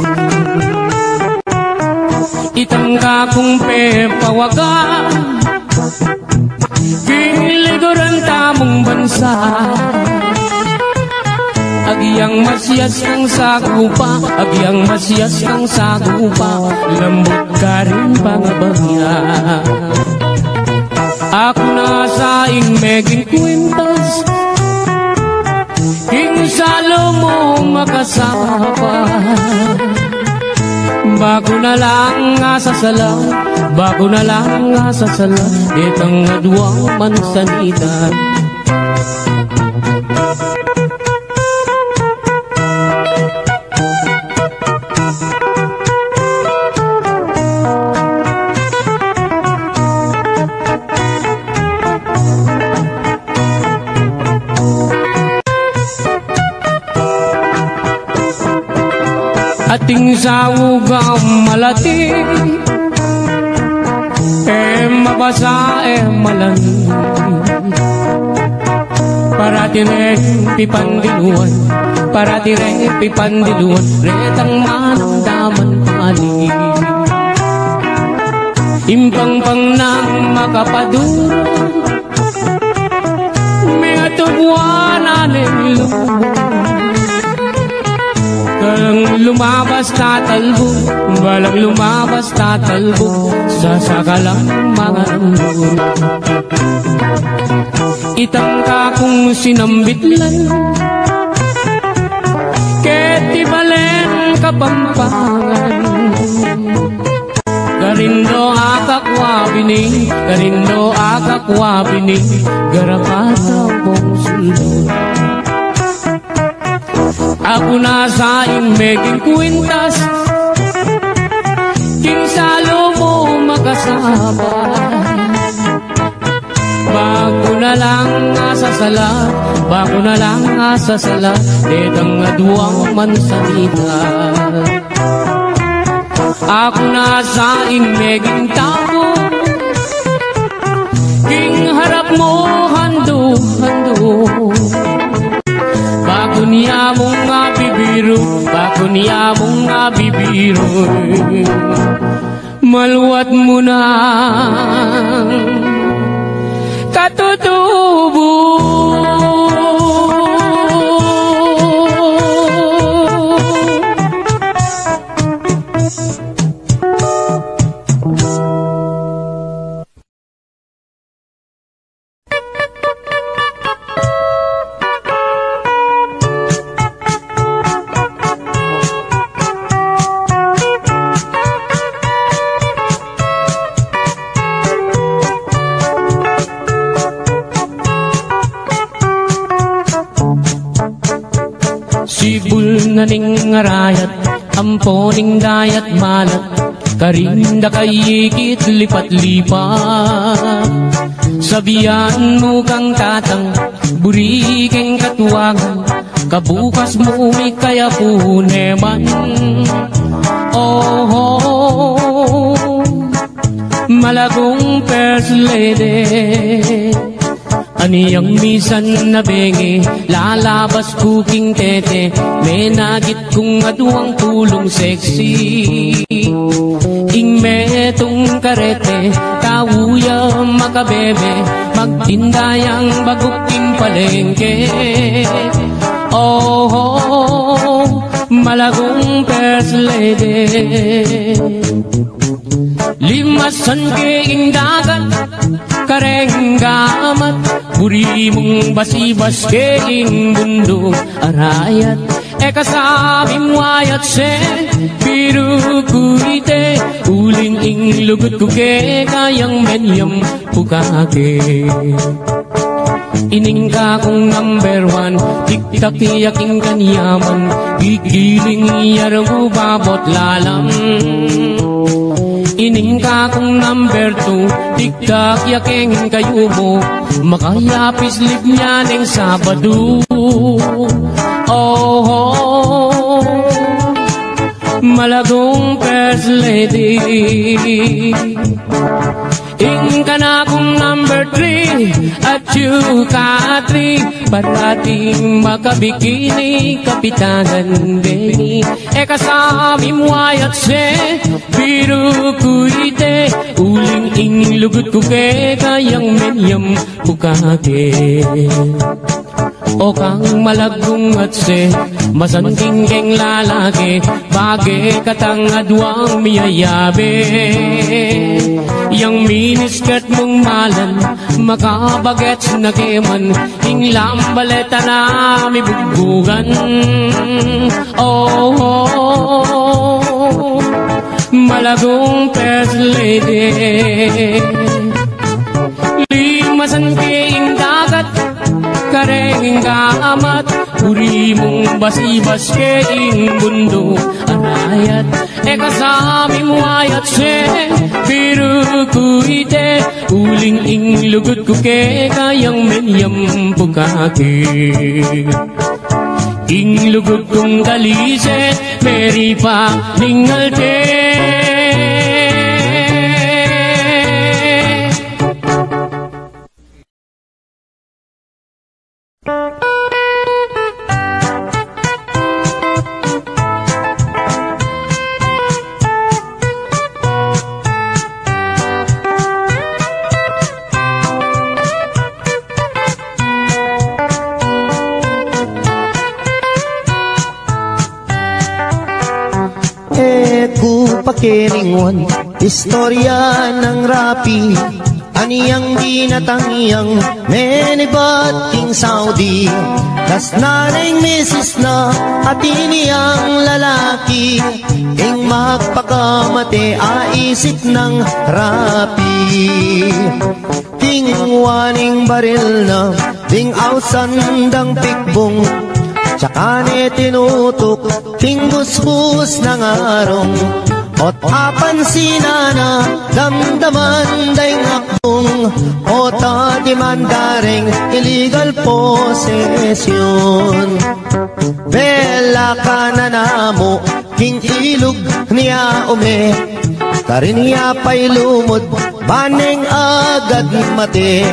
Itang kakong pepawaga, kiniliguran tamong bansa. Agiyang masyas kang sagupa, agiyang masyas kang sagupa, lambot ka rin pangabagya. Ako na sa meging kwintas, king salo mo makasapa. Bago na lang asasala, bago na lang asasala, itang adwang mansanita. Ating sawugang malati, mabasa malangi. Parati rin pipandiluan, parati rin pipandiluan, retang manamdaman pali. Impang-pang nang makapaduro, may atubuan aling lumo. Balang lumabas tatalbo, balang lumabas tatalbo, sasakalang mga lambo. Itang kakong sinambitlan, ketibalen kapampangan. Karindo akakwa bini, karindo akakwa bini, garapata pong sulod. Ako na sa meging kwintas, kinsalo mo makasama. Bago na lang asasala, bago na lang asasala, itang aduang mansanita. Ako na sa meging tago, anak mo hando-hando. Bago niya mong nga bibiro, bago niya mong nga bibiro, maluwat mo na katutubo. Sibul na ning ngarayat, amponing dayat malat, karinda kayikit lipat-lipat. Sabihan mo kang tatang, buriking katuwangan, kabukas mo may kaya puneman. Oh, oh, malagong first lady, aniyang misan na bengi, lalabas kuking tete, may nagit kong aduang tulong sexy. Ing metong karete, kawuya makabebe, magtindayang baguking palengke. Oh, oh, malagong first lady, limasan king dagat, kareng gamat, buri mong basibas keing mundo arayat. Eka sabing wayat se, biru kuite, uling ing lugut kuke, kayang menyam pukake. Ining ka kong number one, tik-tak yaking kanyaman, gigiling yarang babot lalam. Ining ka kong number two, tik-tak yaking kayo mo, makayapis lip niya ng Sabado. Oh, oh, malagong first lady. Ing ka na kong number three, at you ka three, parating makabikini, kapitanan bengi. Eka sabi mo ayat se, biru kuite, uling ing lugut kuke, kayang menyam bukake. O kang malagong at se, masanting keng lalaki, bagay katang adwang miyayabe. Yang miniskat mong malan, makabagets na keman, ing lambaleta na may bugbugan. Oh, oh, oh, malagong first lady, limasan keing dagat, kareng kaamat, buri mong basibas keing mundo arayat. Eka saming wayat se, biru kuite, uling ing lugut kuke, kayang menyam pukake. Ing lugut kong kalise, meri pa ningalte. Pakiringon, istorya ng rapi, aniyang ginatangiyang menibat king Saudi. Das naning misis na at iniyang lalaki, ing magpakamate aisip ng rapi. Ting waning baril na, ting ausandang pikbong, tsaka ni tinutok, ting busbus ng arong. Ot apan sinana, damdaman day ngakbong, o tatimandaring illegal possession. Bela ka na namo, king ilog niya ume, Karinya pa'y lumod, baneng agad mate.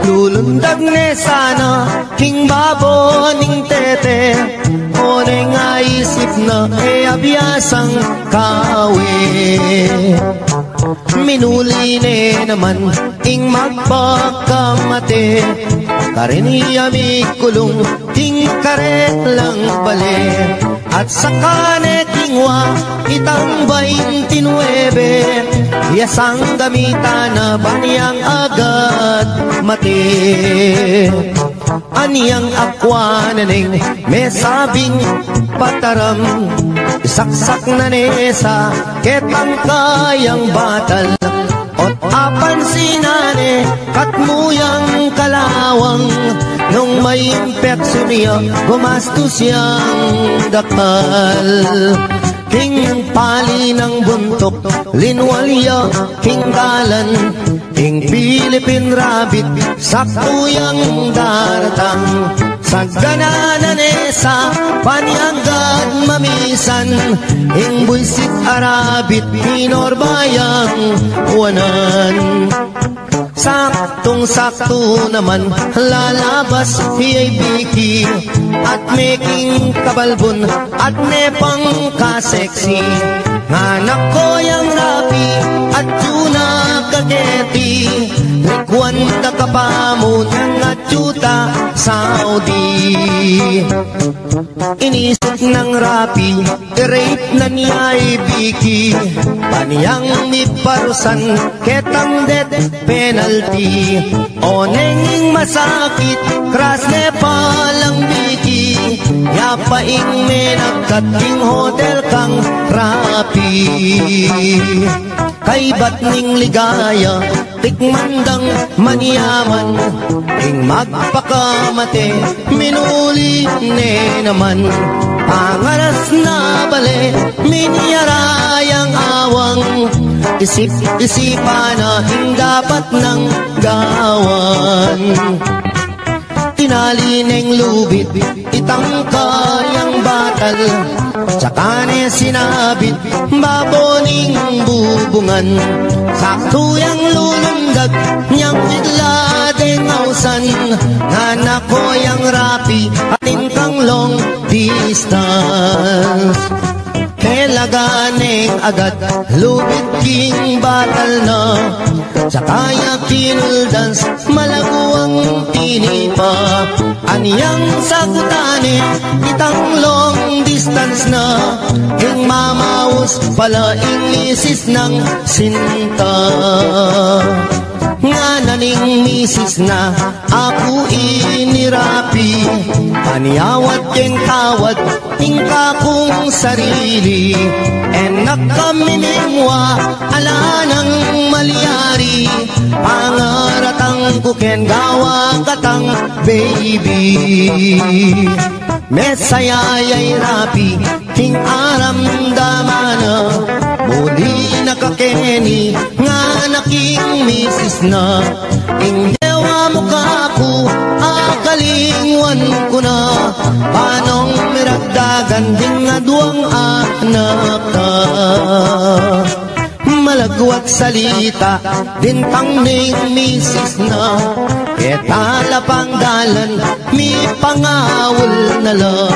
Lulundag ne sana, king babo ning tete. Oneng aisip na abiyasang kawe. Minuli ne naman, ing magpakamate. Karinya mi kulong, ting karet lang bale. At sa kane kingwa, itang 29, yasang gamitan na baniyang agad mati. Aniyang akwa naneng, may sabing pataram. Isaksak na nesa, ketang kayang batal. Ot apan sinane, katmuyang kalawang. Nung may impeksyon niya, gumastos siyang dakal. King pali ng buntok, linwalya, king dalan. King Philippine rabbit, saktuyang daratang. Sa gananan esa, panyagad mamisan. Ing buisit arabit, pinorbayang uwanan. Saktong-sakto naman lalabas hiyay biki at making kabalbon at nepang kaseksi. Anak ko yang rapi at tuna kageti, likwan na kapamon at yuta Saudi. Inisip ng rapi, rape na niya'y biki, paniyang miparusan ketang death penalty. Oneng masakit, kras ne palang biki, yapaing menagkating hotel kang rapi. Kay ba't ning ligaya, tikmandang maniyaman, ing magpakamate, minuli ne naman. Pangaras na bale, miniyarayang awang, isip-isipan na ing dapat ng gawan. Tinali neng lubid, itang kayang batal, tsaka ne sinabit, baboning bubungan. Saktuyang lulundag, niyang bigla deng ausan. Anak ko yang rapi, ating kang long distance. Kailaganeng agad, lubid king batal na. Tsaka yakinuldans, malaguang tinipa. Aniyang sagutane, itang long distance na. Ing mamaus pala ing isis ng sinta. Nga naning misis na ako inirapi, paniyawat ken kawat ing kakong sarili. Enak kami mingwa ala nang maliyari, pangaratang kuken gawa katang baby. Mesayayay rapi king aram damana, muli nakakeni nga naking misis na. Ing dewa mukha ko akalingwan ko na, panong miragdagan din nga duwang anak ka. Malagwat salita din pang ning misis na, ketala pang dalan mi pangawul na la.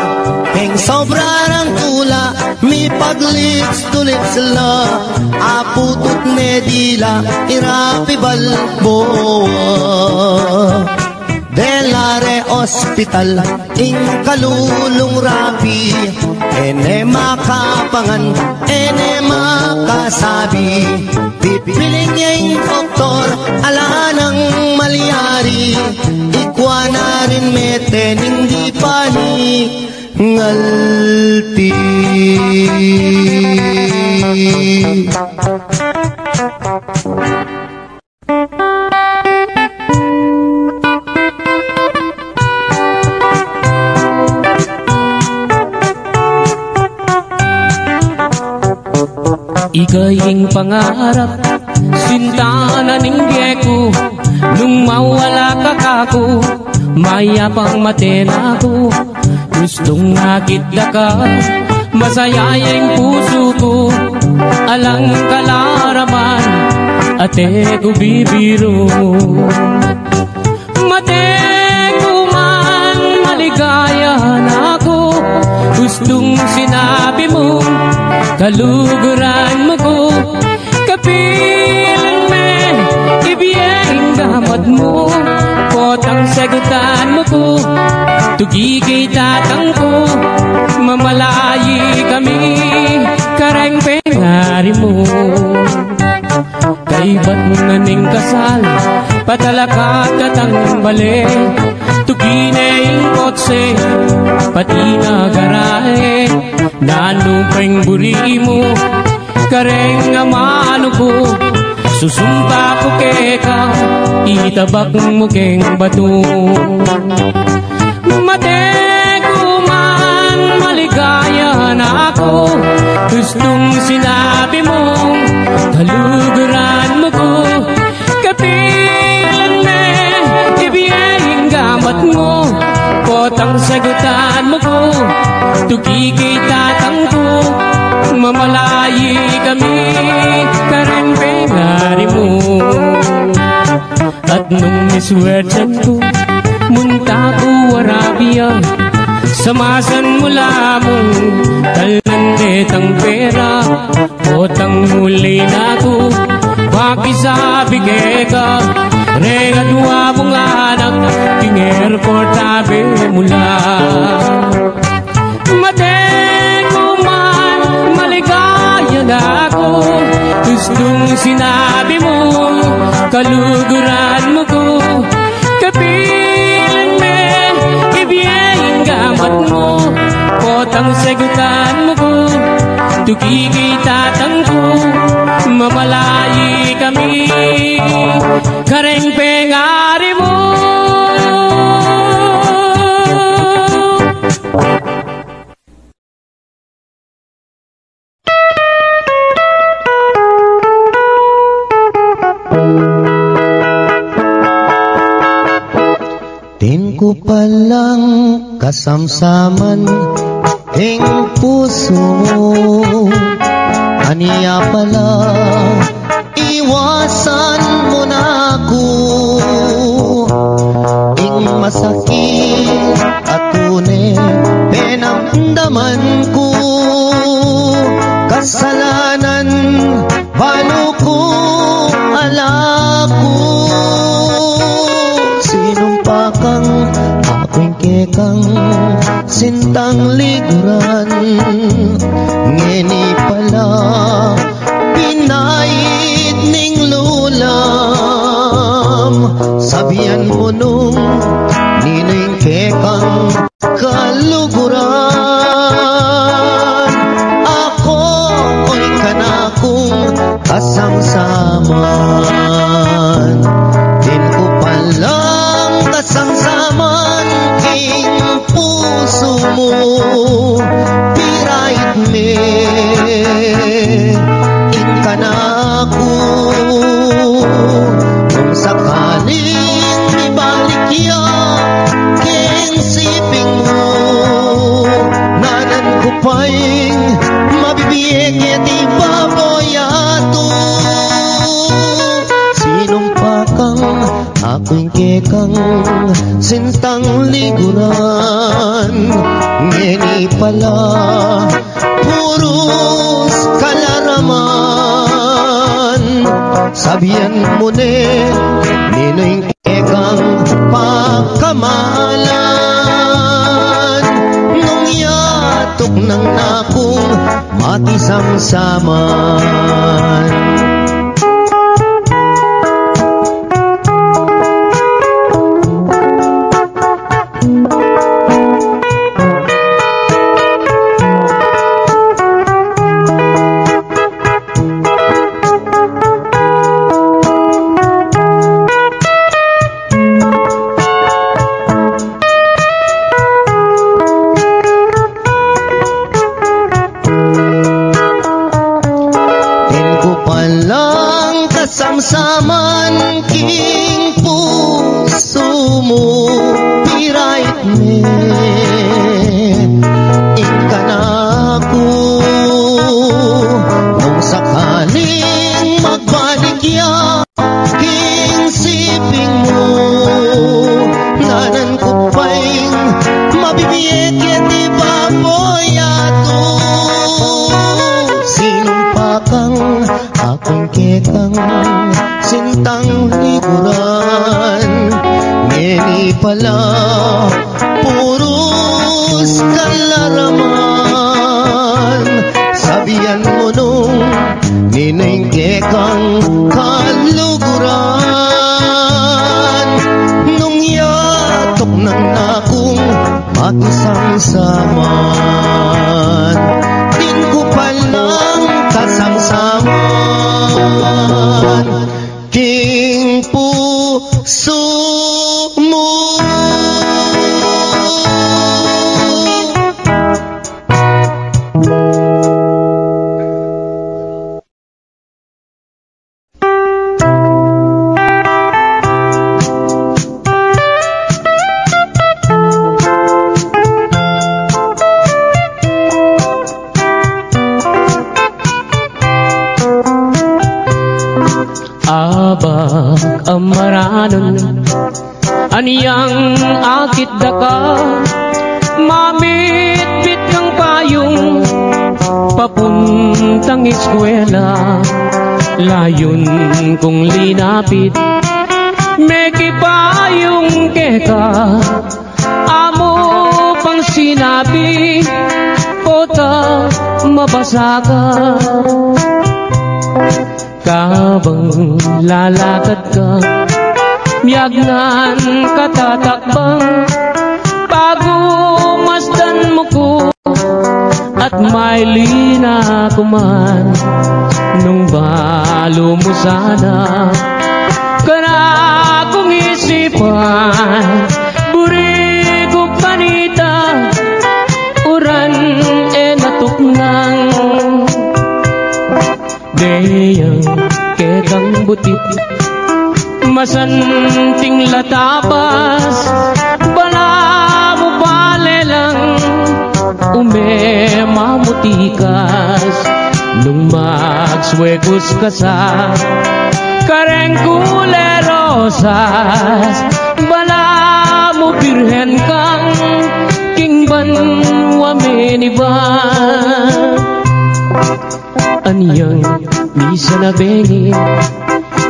Ing sobrang tula mi paglips to lips la, aputut ne dila irapi balboa. Delare Hospital, ing kalulong rapi, ene makapangan, ene makasabi. Pipiling niya yung doktor, ala nang maliyari, ikwa na rin meten, hindi pa ni ngalti. Ikaying pangarap, sinta na ninggye ko, nung mawala ka kako, mayapang matena ko. Gustong nakita ka, Masayayang puso ko, alang kalaraman, ate ko bibiro. Mate ko man, maligaya na ako, gustong sinabi mo, kaluguran mo ko, kapilang me, ibiyeng gamat mo, potang sagutan mo ko, tugigay tatang ko, mamalayi kami, kareng pengari mo. Kay ba't naning kasal, patalakat katang bali, tuginay kotse, pati na garahe, nanupeng buri mo, kareng amano ko, susumpa ko keka, itabak mo keng bato. Mate ko man, maligaya na ako, gustong sinabi mo, kaluguran mo ko, kapilan me, ibiyeng gamat mo, potang sagutan mo ko, tugigay tatang ko, mamalayi kami, kareng pengari mo. At nung miswertsan ko, munta ko Arabia, samasan mula mong talandetang pera, potang muli na ko, pakisabi ka, regadwa mong anak, king airport tabi mula. Mate ko man, maligaya na ako, gustong sinabi mo, kaluguran mo ko, kapilan me, ibiyeng gamat mo, potang sagutan mo ko, tugigay tatang ko, mamalayi kami, kareng pengari mo. Din ko palang kasamsaman ing puso mo, aniya pala iwasan mo na ako, ing masakit at tunay pinamdaman ko, kasalanan balo ko alako, sinumpa kang ako'y kekang sintang liguran, ngeni pala pinait ning lulam, sabihan mo nung nining kekang kaluguran, ako'y kanakong kasamsaman, din ko palang kasamsaman king puso mo, pirait me, ing kanako, kung sakaling ibalik ya, king siping mo, nanan ko pa'y mabibiyeg iti baboyato, sinumpa kang ako'y kekang sintang liguran, ngeni pala puros kalaraman, sabihan mo ne nino'y kekang pagkamalan, nung yatok ng nakong matisamsaman. Kasamsaman king puso mo, pirait me, ing kanako, pala puros kalaraman. Sabihan mo nung ninengke kang kaluguran, nung yatok ng akong makisangsaman, din ko palang kasangsaman. King puso mo. Abag amaranon aniyang akit daka, mamit-bit kang payong papuntang eskwela. Layon kong linapit meki payong keka, amo pang sinabi kota mabasa ka. Kabang lalakad ka, miyagnan katatakbang, pagumasdan mo ko at may lina kuman. Nung balo mo sana kana kong isipan, buri ko panita uran natuknang. Deyang kekang butit masanting latabas, bala mo bale lang umemamutikas. Nung magswegos ka sa kareng kulerosas, bala mo birhen kang kingban wameniban. Aniyang misa na bengi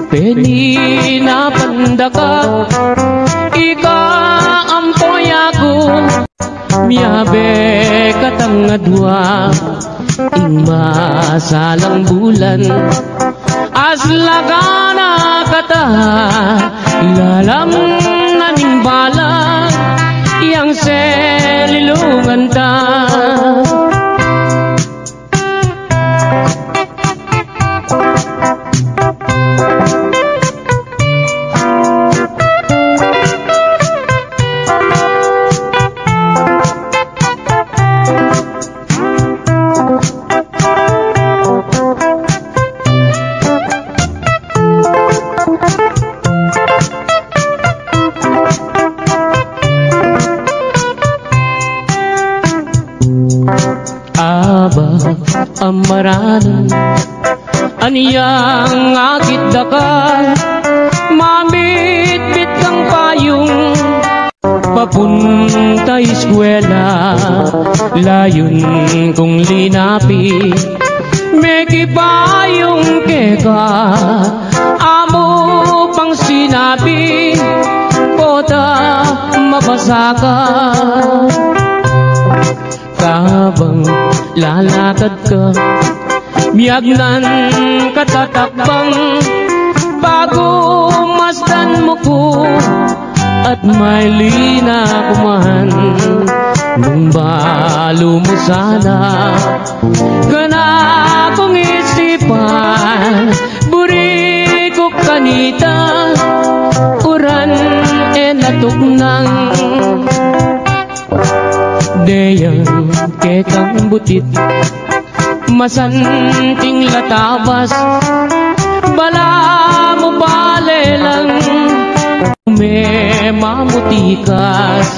peni na pandaka, ika ampoy ako miyabe katangadwa. Ing masalang bulan aslagana kata, lalam naning bala yang selilungan ta. Amaranan aniyang akit daka, mamit-bit kang payong papunta eskwela. Layon kong linapi meki payong keka, amo pang sinabi kota mabasa ka. Kabang lalakad ka, miyagnan katatakbang, bago masdan mo ko at may lina kuman. Nung balo mo sana kana kong isipan, buri ko kanita uran natuknang. Deyang kekang butit masanting latabas, bala mo bale lang umemamutikas.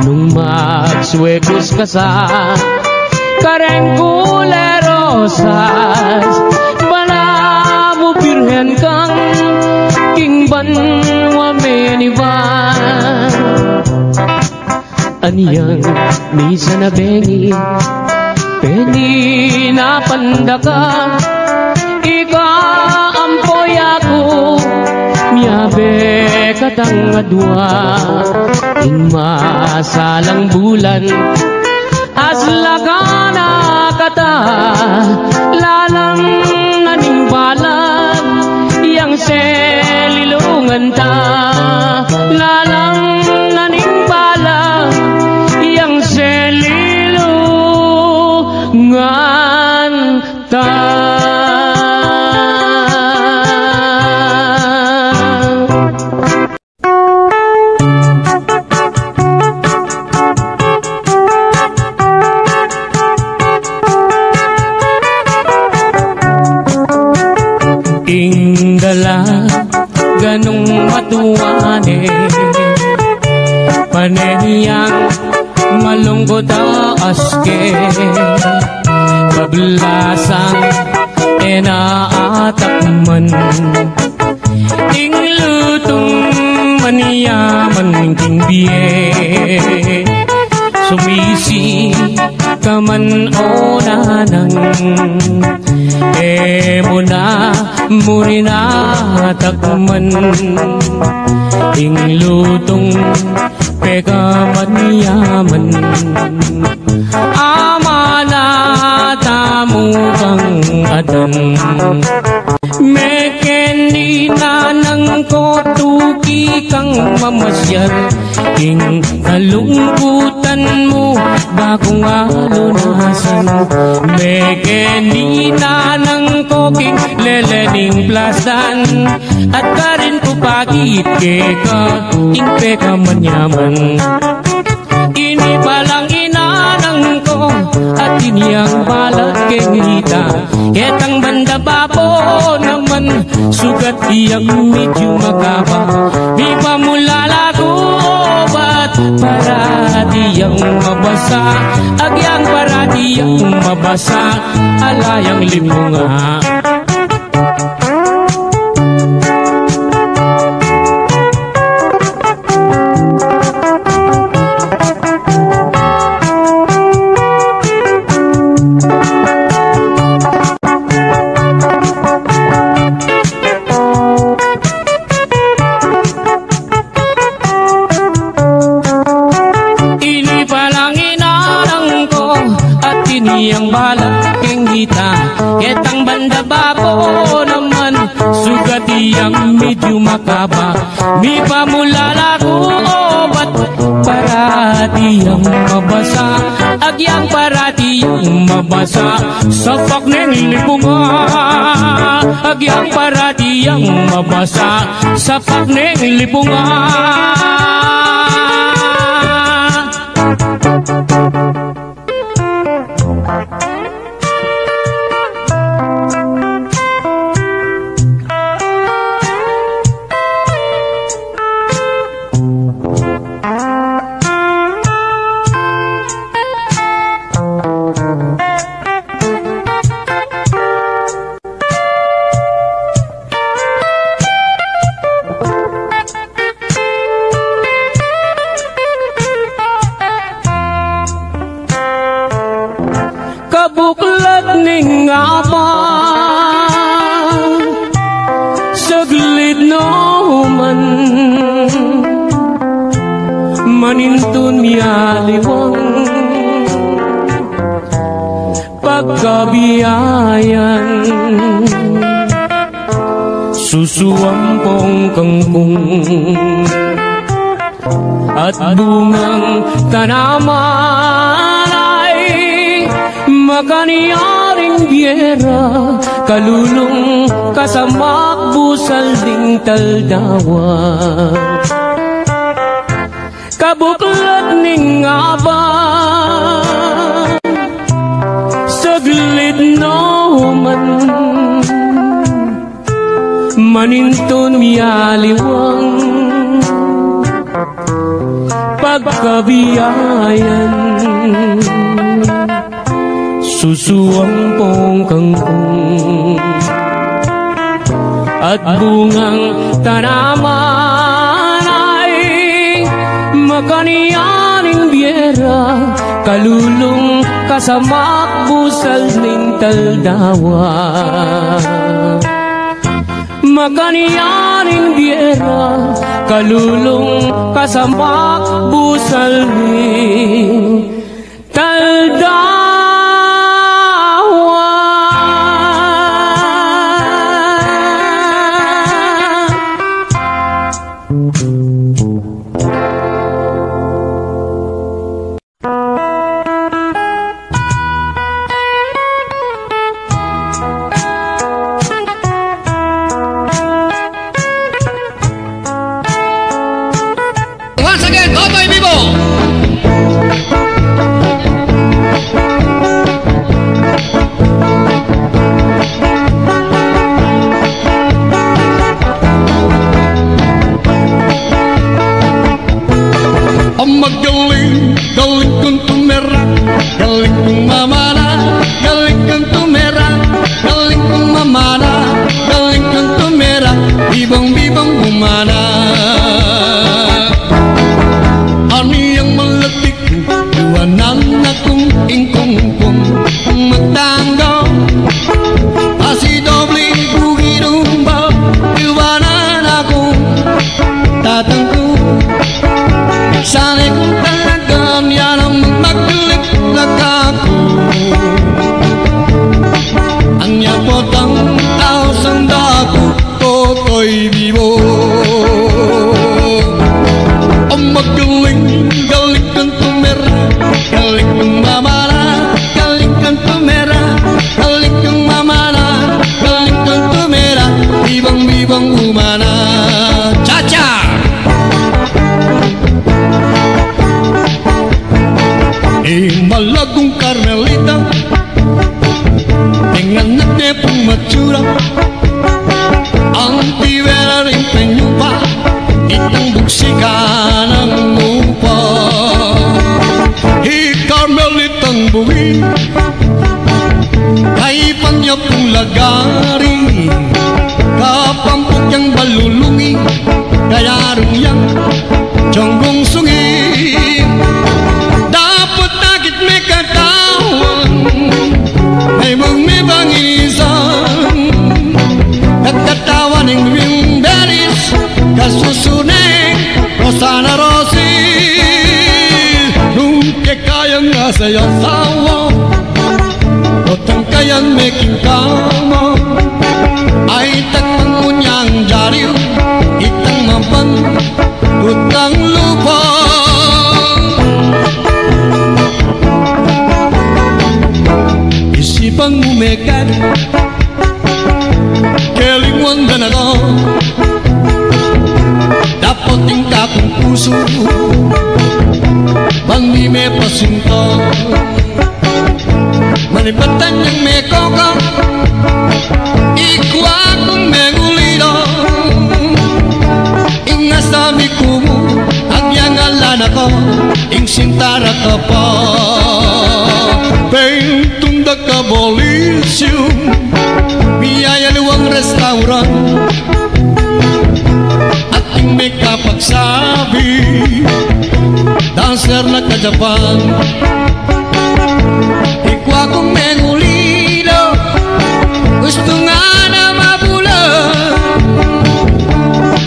Nung magswegos ka sa kareng kulerosas, bala mo birhen kang kingban wameniban. Aniyang misa na bengi peni na pandaka, ika ampoy ako miyabe katang adwa ing masalang bulan aslagana kata lalang aning balag yang selilungan ta lalang aning balag yang selilungan ta. Ganong matuwane panehiyang malungkot aske kablasang enaatakman ting lutong maniyaman king biye sumisi kaman onanang muna murina takman ing lutong pegaman yaman amana tamu kang adan mekeni nanang kotuki kang mamasyal ing kalungkutan mo bagong alunasan mekeni nanang koking lelening plasan at karin ko pagit keka ing peka manyaman ini palang inanang ko at iniyang balat kengita etang banda bapo naman sugat iyang medyo makaba di pamulala ko bat para diyang mabasa agyang para diyang mabasa alayang limunga. Yang balak keng kita etang banda bapo naman sugat iyang medyo makaba mi pamulala ko obat para diyang mabasa agyang para diyang mabasa sapak neng lipunga agyang para diyang mabasa sapak neng lipunga. Kabuklat ning apa saglit no man manintun yaliwang pagkabiyayan susuwampong kangkong at bungang tanaman makaniyaring biera kalulong kasamak busal ding taldawa kabuklat ning aba saglit no man manintun miyaliwang pagkabiyayan susuwampong kangkong at bungang tanaman ay makaniyaning biera kalulong kasamak busal ning taldawa Makaniyaring biera, kalulong kasampak busalring taldawa. Saya sawo Otang kayan making kamo Ay takang munyang jariw Itang mampan Utang lupa Isipang umekat Kelingwan dan ako Dapat tingkap ang puso Bandi me pasinto Manipatan yang me kokong Iku akong mengulido Inga sabi kumu Agyang alan ako Ing sintara ka pa Pentung da ka bolisyo Biyaya luwang restaurant Ating me kapagsabi Dancer na ka Japan Iku akong mengulido Gusto nga na mabulan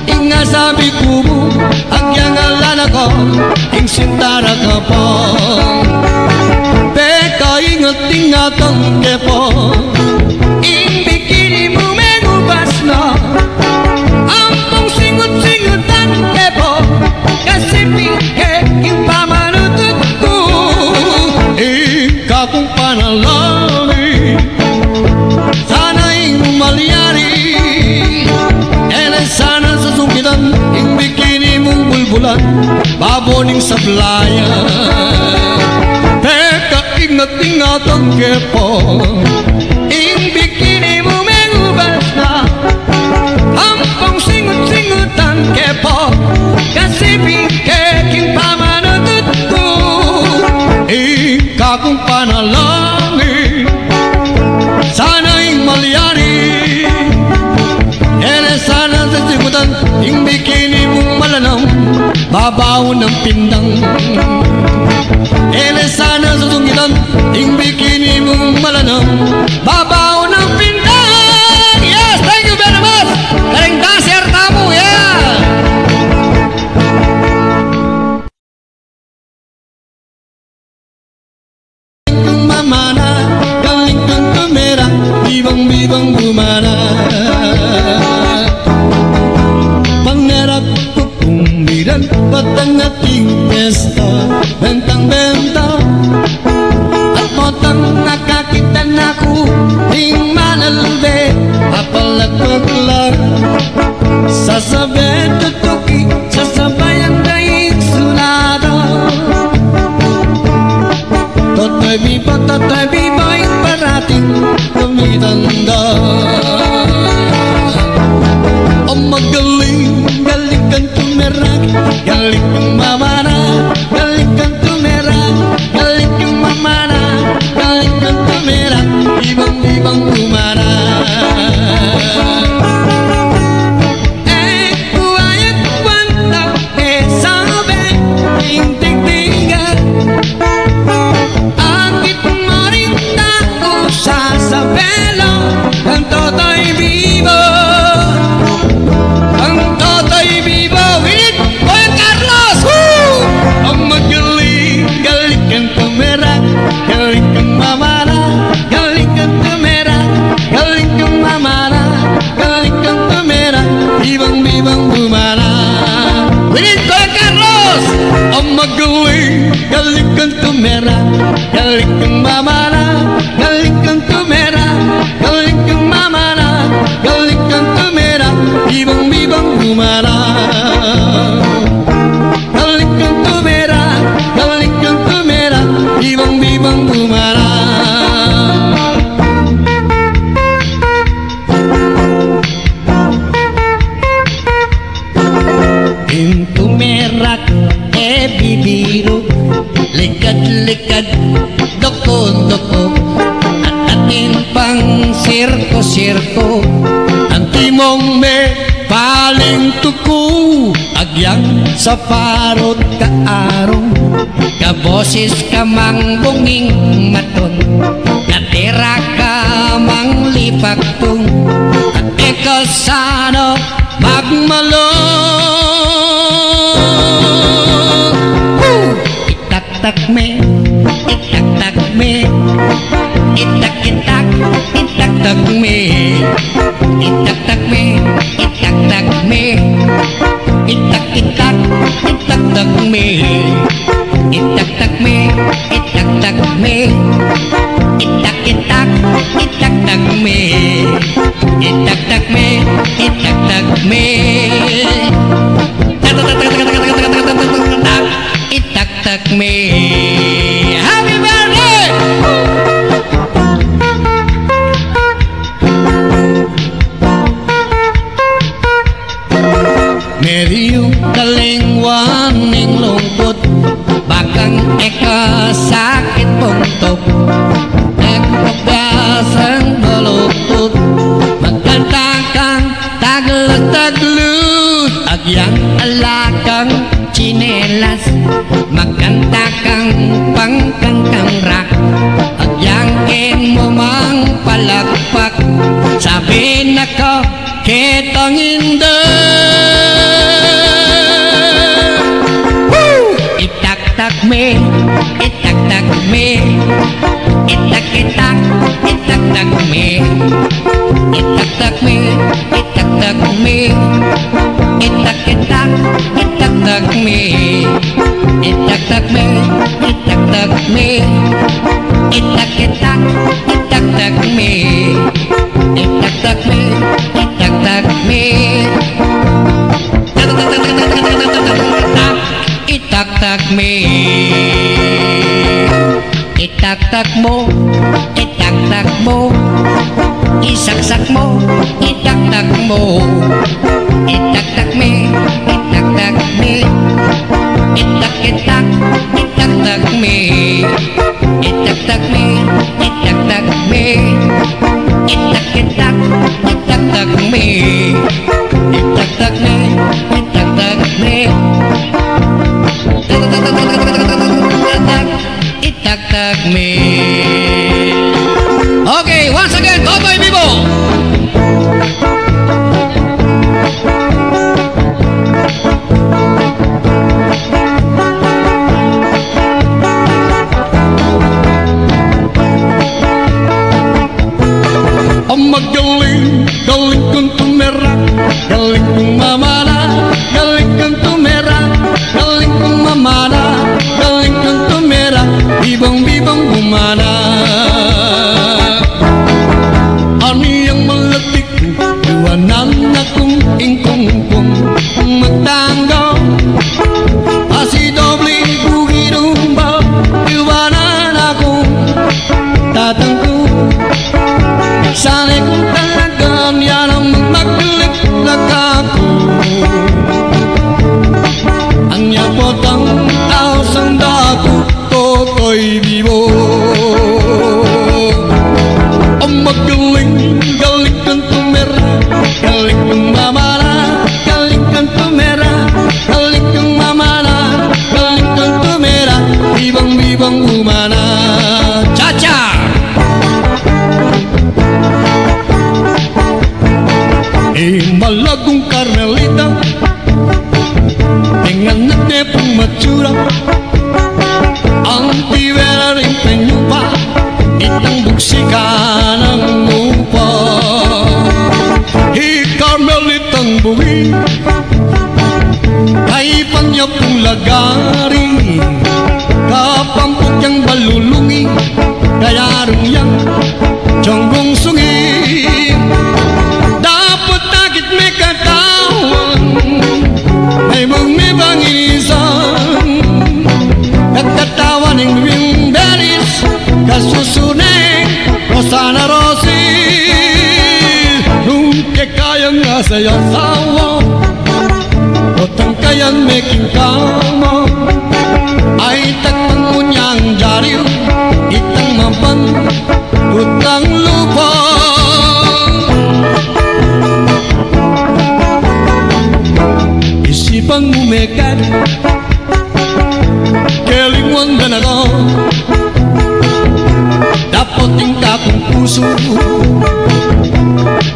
Inga sabi kumu Agyang alan ako Ing sintara ka pa Teka ingat-ingat ang kepo Ing bikini mo mengubas na Ampong singut-singut ang kepo Kasi pikir yung pamanutut ko Ika kong panalangin Sana'y umalyari Ere sana sa sungkitan Yung bikini mong bulbulan Baboning sablayan Teka ingat-ingat ang kepo Yung bikini mo mengubas na Ampong singut-singut ang kepo Kasi pikir yung pamanutut ko Ika kong panalangin Sana'y malyari Ere sana sa sigutan Yung bikini mong malanam Babaw ng pindang Ere sana sa sungitan Yung bikini mong malanam Babaw ng pindang Yes, thank you very much. Batang ating pesta, bentang-benta at motang nakakitan ako ting malalbe, apalagpaglag sasabay tutuki, sasabayan daig sunada. Totoy bibo yung parating kumitanda. O magaling, galing kang tumerang, galing kang mamana, galing kang tumerang, galing kang mamana, galing kang tumerang, ibang-ibang kumana. Kuwayat kwanta, sabi, ting-ting-tingan, akit mo rin ako sa belo, ang toto'y bibo. Galing kang mamana, galing kang tumera, galing kang mamana, galing kang tumera, ibang-ibang bumana. Willie Carlos, ang magaling, galing kang tumera, galing kang mamana, galing kang tumera, galing kang mamana, galing kang tumera, ibang-ibang bumana. Galing kang tumera, galing kang tumera, ibang-ibang bumana. Yung tumerak bibiro, likad-likad, doko-doko, at ating pang sirko-sirko, ang timong me paling tuku, agyang sa parot kaarong, kaboses ka mang bunging maton, katira ka mang lipaktong, at ikaw sano magmalong. Itak-tak me, itak-tak me, itak-itak, itak-tak me, itak-tak me, itak-tak me, itak-itak, itak-tak me, itak-tak me, itak-tak me, itak-itak, itak-tak me, itak-tak me, itak-tak me, itak-tak me. Happy birthday! Meriyong kalingwan ng lungkot, bakang eka sakit puntok, nagpagasang baluktot, magkanta kang taglut-taglut, agyang alakang chinelas, magkanta kang pangkangkang rock, agyang ken mo mang palakpak, sabi na ko kitang inda. Itak-tak me, itak-tak me, itak-itak, itak-tak me, itak-tak me, itak-tak me, itak-itak, itak-tak me, itak-tak me, itak-tak me, itak-itak, itak-tak me, itak-tak me, itak-tak me, itak-tak me, itak-tak mo, itak-tak mo, isaksak mo, itak-tak mo, itak-tak me, itak-tak me, itak-itak, itak-tak me, itak-tak me, itak-tak me, itak-itak, itak-tak me, itak-tak me, itak-tak me, itak-tak me. Okay, once again, Totoy Bibo. dari kapampok yang balulungi kaya rin yang jonggong sungi dapat takit may katawan may magmibangisan nagkatawan ng wing beris kasusuneng Rosana Rosi nung kekayang nasa yasawa otang kayan making kama ay takpang munyang jariw itang mampan utang lupa isipan mo mekat kelingwan dan ako dapat tingka kong puso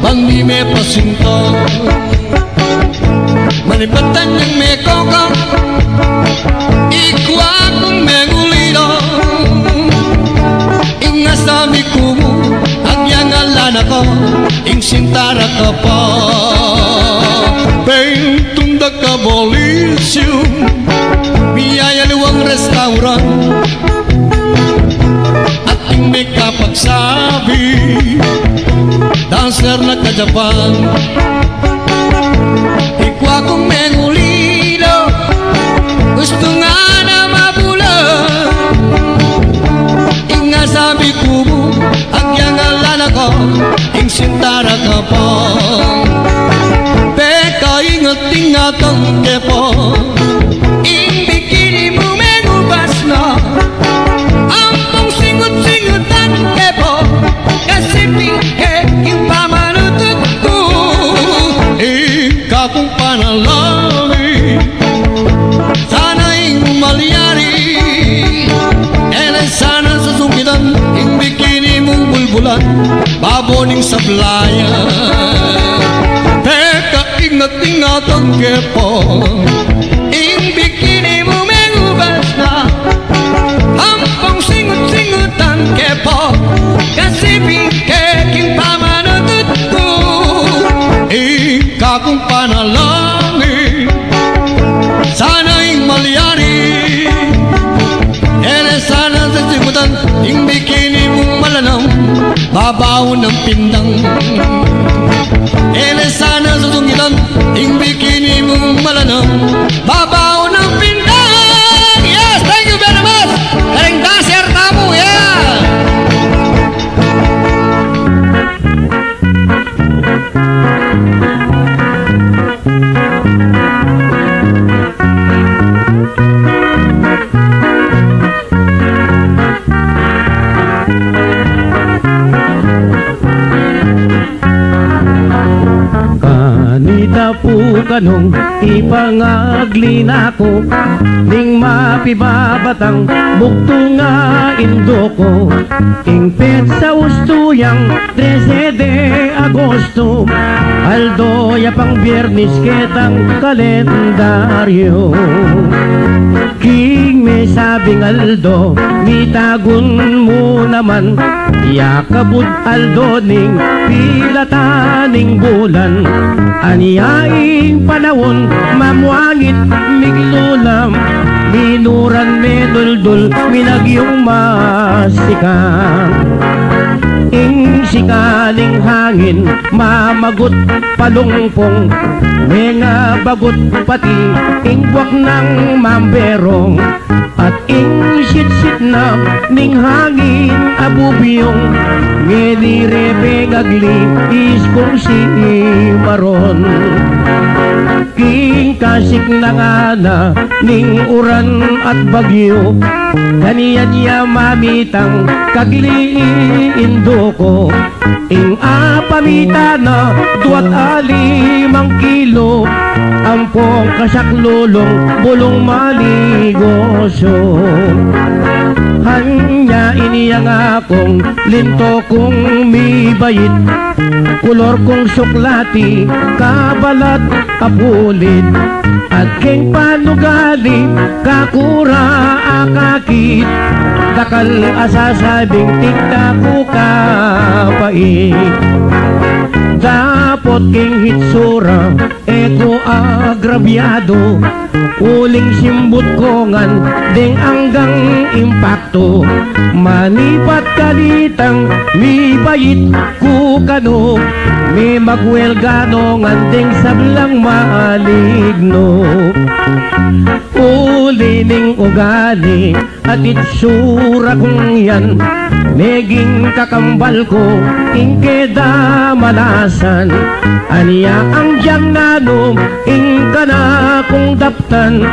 bandi me pasinto manipatan yang me kokang ikwa kong mengulido ingasabi ko mo agyangalan ako ing sintara ka pa pentung da ka bolisyo biyaya luwang restaurant ating may kapagsabi dancer na ka Japan ikwa kong mengulido gusto nga na mabulan ingasabi ko mo agyangalan ako ing sintara ka pa peka ingat-ingat ang kepo ing bikini mo mengubas na ampong singut-singutan kepo kasi pike ing pamanutut ko ika kong panalangin sana ing malyari ene sana sa sukitan ing bikini mong bulbulan baboning sablayan teka ingat-ingat ang kepo ing bikini mo mengubas na ampong singut-singutan kepo kasi bingkeking pamanutut ko ika kong panalangin sana ing malyari ene sana sa sigutan ing bikini mong malanam babaw ng pindang ene sana sa sungitan ing bikini mong malanam babaw ng pindang. Yes, thank you very much galing dancer tamu ya. Kanita po kanong ipangaglin ako ning mapibabatang bukto nga indo ko ing petsa ustuyang 13 de Agosto Aldo ya pang biyernes ketang kalendaryo king may sabing Aldo mitagun mo naman yakabud Aldo ning pilataning bulan aniyaing panahon mamuangit miglulam minuran meduldul minagyong masikang ing sikaling hangin mamagot palungpong mga bagot pati ing buwak ng mamberong at ing sit-sit na ning hangin abubiyong ngelirebe agli is kung si maron king kasik na nga na ning uran at bagyo kaniyan niya mamitang kagli indo ko ing apamita na 2 kilo ampong kasaklulong bulong maligoso hanya iniyang akong linto kong mibayit kulor kong suklati kabalat kapulit at king panugali kakura akakit dakal asasabing tigda ko kapait dapot king hitsura eko agrabyado uling simbot ko ngan ding anggang impakto manipat kalitang mi bayit ku kano mi magwel gano ngan ding sablang maligno ulining ugali at itsura kong yan meging kakambal ko ingkeda malasan aniya ang diyang nanom ingka na kong daptan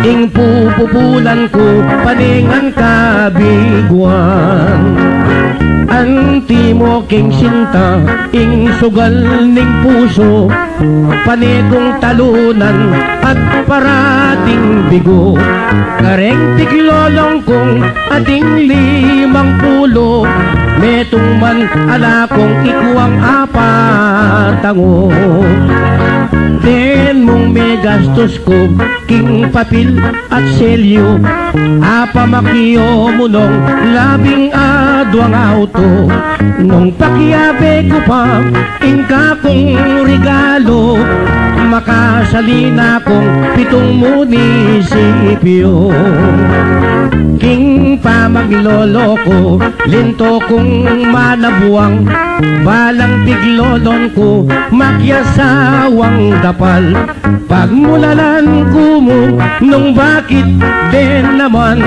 ing pupupulan ko paningan kabiguan anti mo king sinta ing sugal ning puso panigong talunan at parating bigo kareng tiglolong kong ating 50 metong man ala kong ikuang apatango den mong may gastos ko king papil at selyo apamakiyo mo nung 12 auto nung pakiyabe ko pa ingka kong regalo makasalina kong 7 munisipyo king pamaglolo ko linto kong manabuang balang biglolon ko makyasawang dapal pagmulalan ko mo nung bakit din naman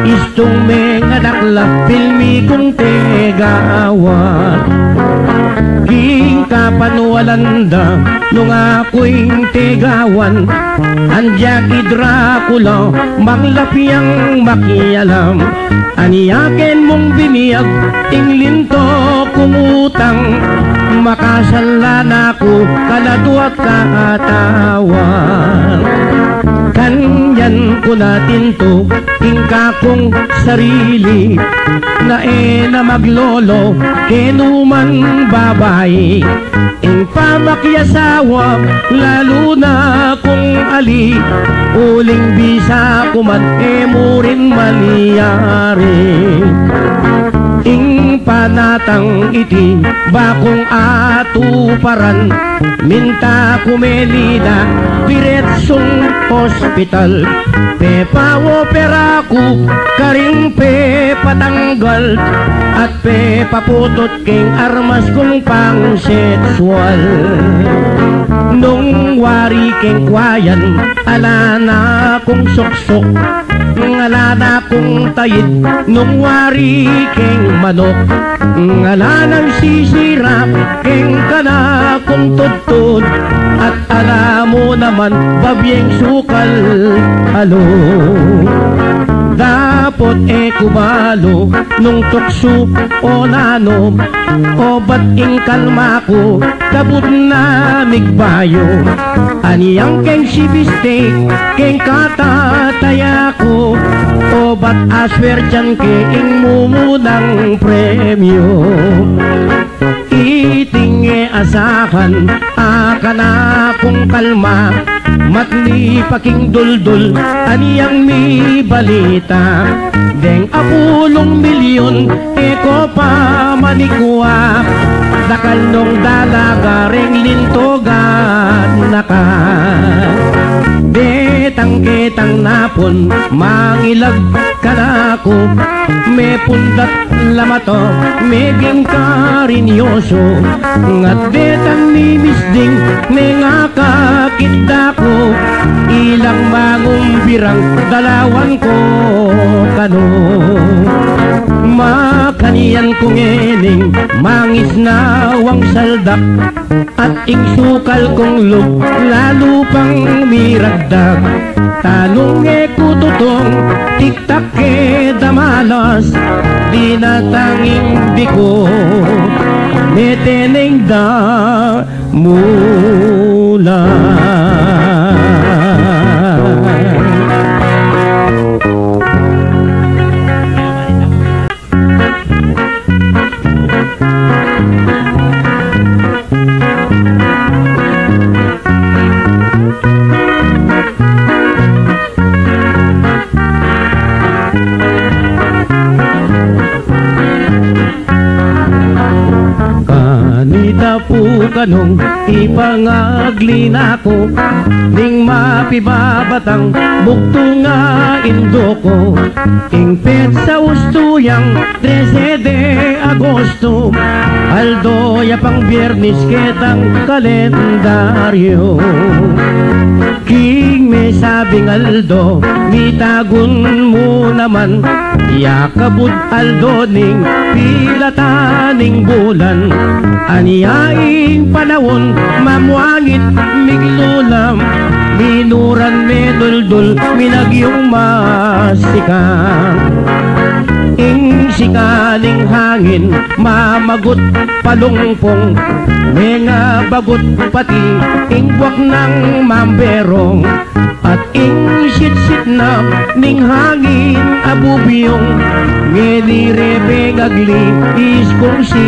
istong may nadaklap pilmi kong tegawan king kapanwalanda nung ako'y tegawan andya ki Dracula manglapiyang makialam aniyaken mong biniyag inglinto kumutang makasala na ko kaladuat katawan kanyan ko natin to ingka kong sarili na na maglolo kenuman babae ing pamakyasawa lalo na kung ali uling bisa kuman mo rin maniyari ing panatang iti bakong atuparan minta kumelida piretsong hospital pepawo peraku karing pe patanggal at pe paputot king armas kong pang sexual nung wari king kwayan alana kong soksok ngalana kong tayid nung wari king manok ngalanang sisirap king kana kong tutod at alam mo naman babyeng sukal halo dapot kumalo nung tukso o nanom o ba't ing kalma ko kabut na migbayo aniyang keng sibiste keng katataya ko o ba't aswer dyan ke ing mumunang premyo itinge asahan akana kong kalma matni paking duldul aniyang mi balita deng 10 milyon eko pa manikwa dakal nung dalaga ring lintogan naka betang ketang napon mangilag kanako me pundat lamato meging karinyoso ngat betang ni misding nengakakita ko ilang mangumbirang dalawan ko kano makanian kong ening mangis na wang saldak at ing sukal kong lug lalo pang miragdag tanong kututong tiktak damalas di natanging biko neteneng da mula kanong ipangagli nako ning mapibabatang bukto nga indo ko ing petsa ustuyang 13 de Agosto Aldo ya pang biyernes ketang kalendaryo king may sabing Aldo mitagun mo naman yakabud Aldo ning pilataning bulan aniyaing panahon mamuangit miglulam minuran meduldul minagyong masikang ing sikaling hangin mamagot palungpong mga bagot pati ing buwak ng mamberong at ing sit-sit na ning hangin abubiyong ngelirebe gagli iskong si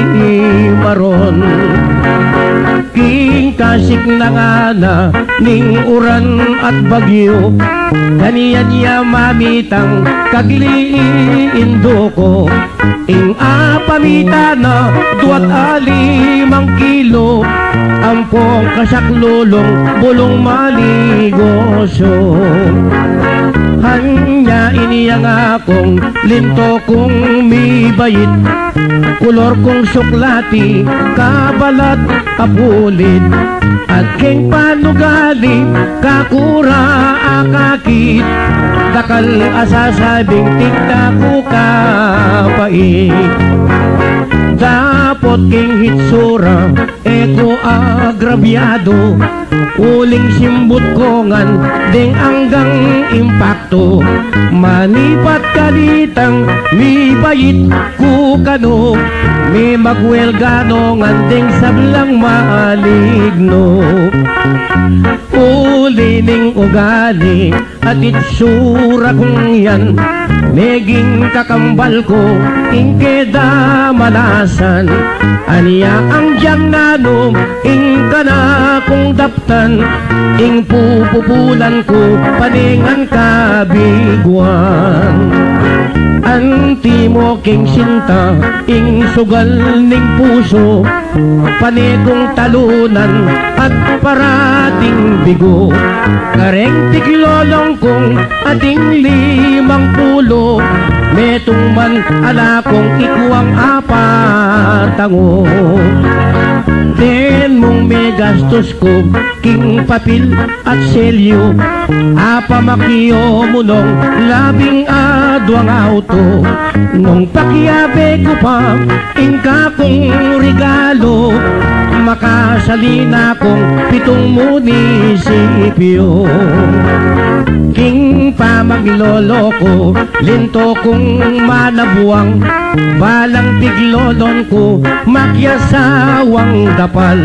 maron king kasik na nga na ning uran at bagyo kaniyan niya mamitang kagli indo ko ing apamita na 2 kilo ampong kasaklulong bulong maligosyo hanya iniyang akong linto kong mibayit kulor kong suklati kabalat apulit at king panugali kakura akakit dakal asasabing tigda ko kapait dapot king hitsura eko agrabyado uling simbut kongan ding anggang impakto manipat kalitang mi bayit ku kano mi magwel ganongan ding sablang maligno ulining ugali at itsura kong yan meging kakambal ko ingkeda malasan aniya ang diyang nanom ing kana kong daptan ing pupupulan ko paningan kabiguan anti mo king sinta ing sugal ning puso panigong talunan at parating bigo kareng tiglolong kong ating 50 metong man ala kong ikuwang apatango den mong may gastos ko king papil at selyo apamakiyo mo nung 12 auto nung pakiyabe ko pa ingka kong regalo makasalina kong 7 munisipyo king pamaglolo ko linto kong manabuang balang piglolon ko makyasawang dapal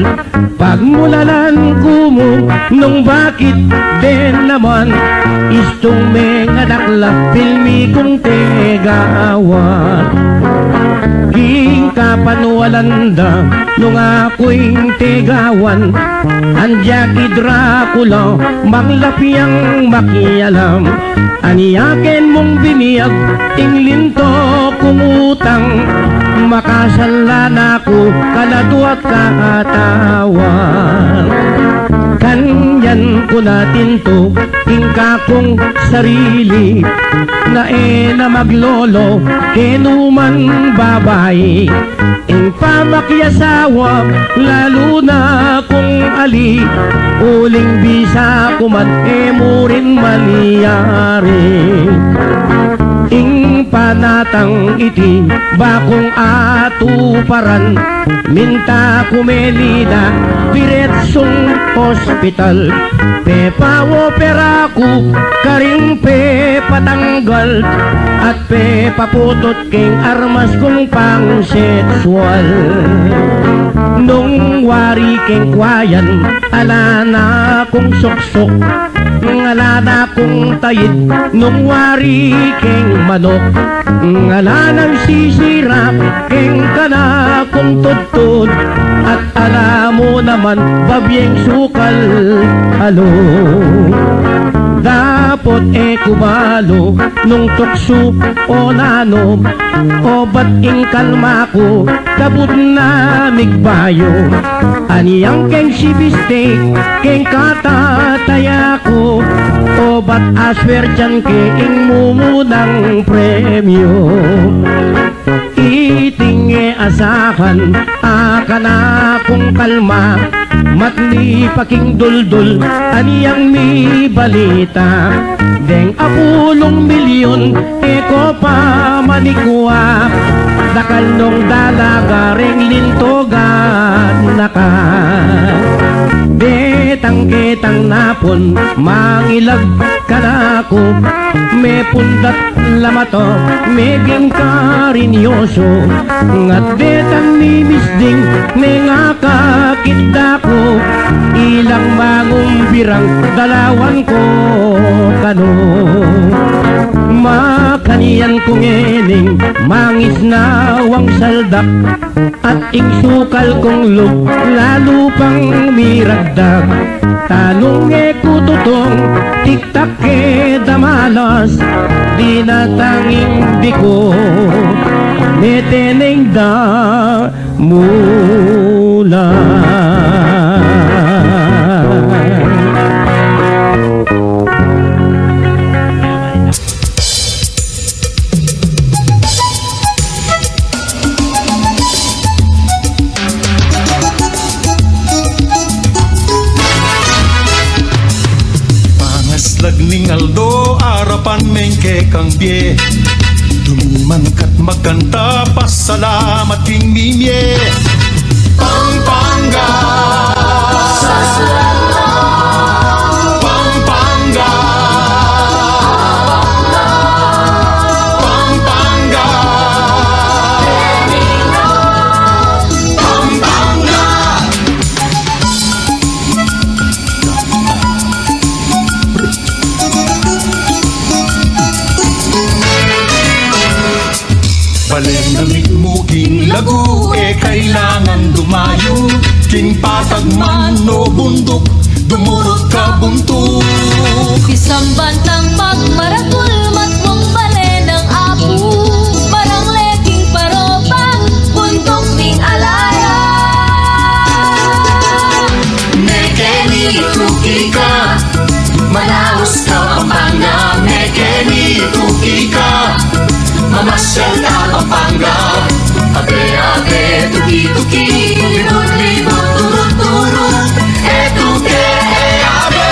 pagmulalan ko mo nung bakit din naman istong mengadakla pilmi kong tegawan king kapanwalanda nung ako'y tegawan andyaki Dracula manglapiyang makialam aniyaken mong biniyag inglinto kung utang makasalan ako kaladuat katawan kanyan ko natin to ingka kong sarili na na maglolo kenuman babae ing pamakyasawa lalo na kung ali uling bisa kuman mo rin maniyari ing panatang iti bakong atuparan minta kumelida diretsong hospital pepawo peraku karing pe patanggal at pe paputot king armas kong pang sexual nung wari king kwayan alana kong suksok ngalana kong tayid nung wari king manok ngalanang sisirap king kana kong tutod at alam mo naman, babyeng sukal, alo. Dapot kubalo, nung tukso o nanom, o ba't ing kalma ko, kabut na migbayo. Aniyang keng sibistek, keng katataya ko, o ba't aswer dyan ke ing mumunang premyo. Itinge asakan, akana kong kalma, matli paking duldul, aniyang mi balita. Deng 10 milyon, eko pa manikwa, dakal nung dalaga ring lintogan naka. Betang-ketang napon, mangilag ka na ko, may pundat lamato, may gingkarinyoso, ngat betang nimisding, may ngakakita ko, ilang mangumbirang dalawan ko kano. Makaniyan kong ening, mangis na wang saldak, at ing sukal kong lug, lalo pang miragdag. Tanong kututong, tiktak damalas, di natanging biko, neteneng da mula. Lagning aldo, arapan mengke kang bie, dumiman kat magkanta, pasalamat king mimye. Pampanga, Pampanga, Pampanga, Pampanga, Pampanga. Balen namig mo king lagu, kailangan dumayo, king patagman no bundok, dumurot ka buntok. Isang bantang pagmaratul, matmong balen ng apu, marang leking parobang, bundok ning alaya. Mekeni tuki ka, Manaus ka Pampanga, mekeni tuki ka, mamasyal ka Pampanga. Abe-abe, tuki-tuki, libot-libot, turut-turut, etuke, abe,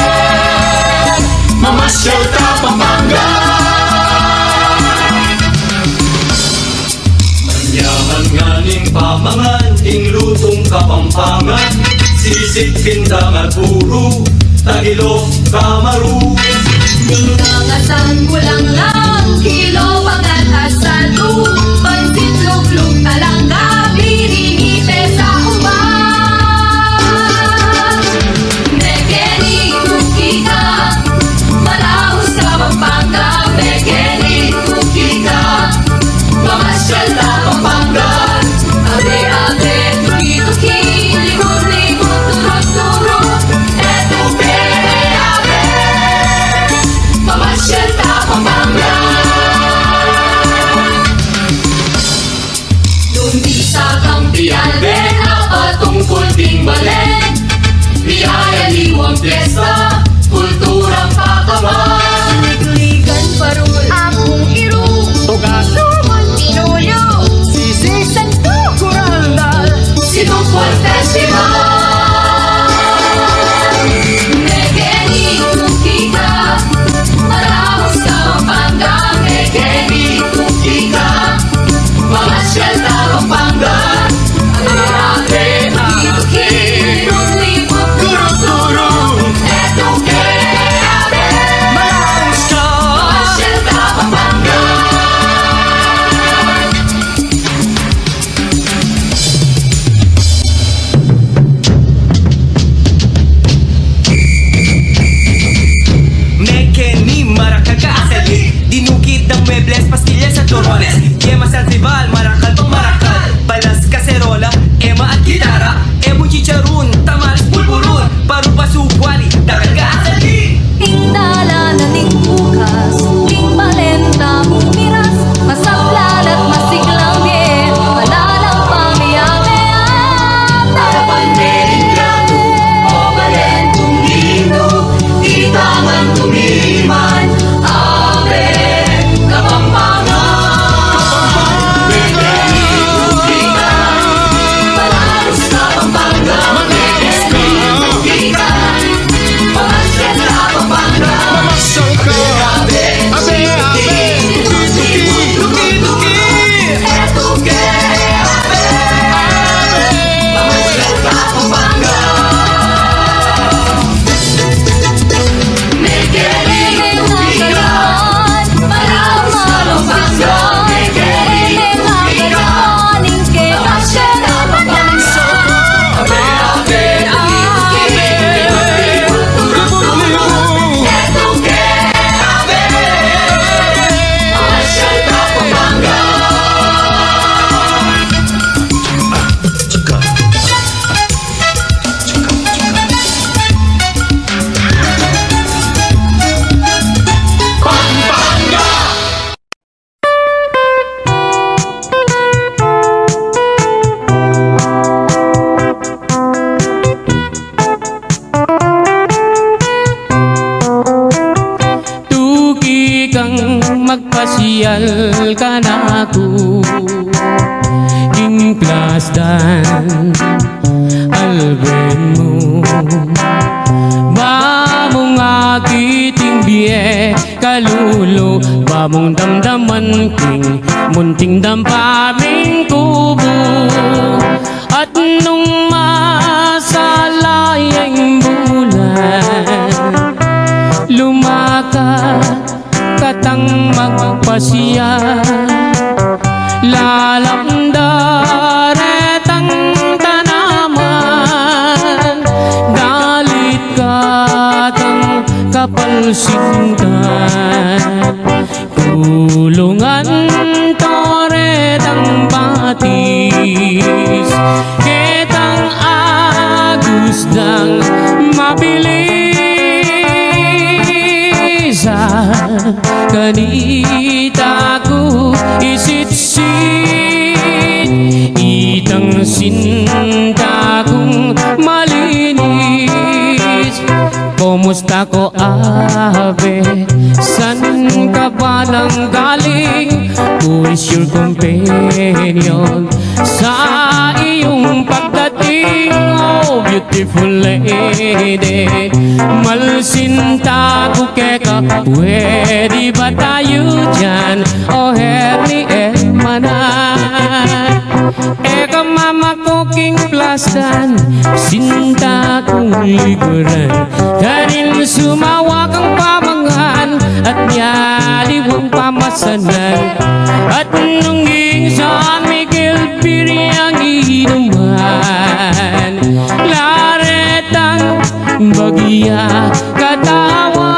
mamasyal ka Pampanga. Manyaman nga ning pamangan, ing lutong Kapampangan, sisig pindang at puro, tagilo kamaru. Nangasan kulang lang, kilo pangat asado, pansit luglug talangga, biringite sa uman. Mekeni kuki ka, Manaus ka Pampanga, mekeni kuki ka, mamasyal na Pampanga. Abe-abe, tuki-tuki, libot-libot, turut-turut, etuke, abe, mamasyal na Pampanga. Nung di sa kampiyan, ben napatungkol ding balen, biyaya liwang piyesta, kulturang pakaman. Ligan parul, akong iru, tugasumon tinulyo, sisig santo kurandal, sinukol festival. Mekeni kuki ka, Manaus ka Pampanga, mekeni kuki ka, mamasyal na Pampanga. Abe-abe, tuki-tuki, libot-libot, turut-turut, etuke, abe, Manaus ka, mamasyal na Pampanga. Mekeni Maracacasali, dinukit ng mebles, pastillas at torones, yemas at rival, marakal pang marakal, balas, kaserola, ema at gitara, emuchi pasyal ka na ko Ingplasdan alben mo ba mong akiting biye kalulo ba mong damdaman king munting dampaming kubo at nung masalayang bulan lumakat katang magpasya lalamdaretang tanaman dalit katang kapalsintan kulungan toretang batis ketang agusdang mabilis kanita ko isit-sit itang sinta kong malinis kumusta ko abe san ka ba nang galing who is your companion sa iyong pagdating oh beautiful lady malsinta ko keka pwede ba tayo dyan oh herni mana eka mama ko king plastan sinta kong liguran kanin sumawa kang pamangan at nyaliwang pamasanan at nungging San Miguel Piriang inuman laretang bagya katawan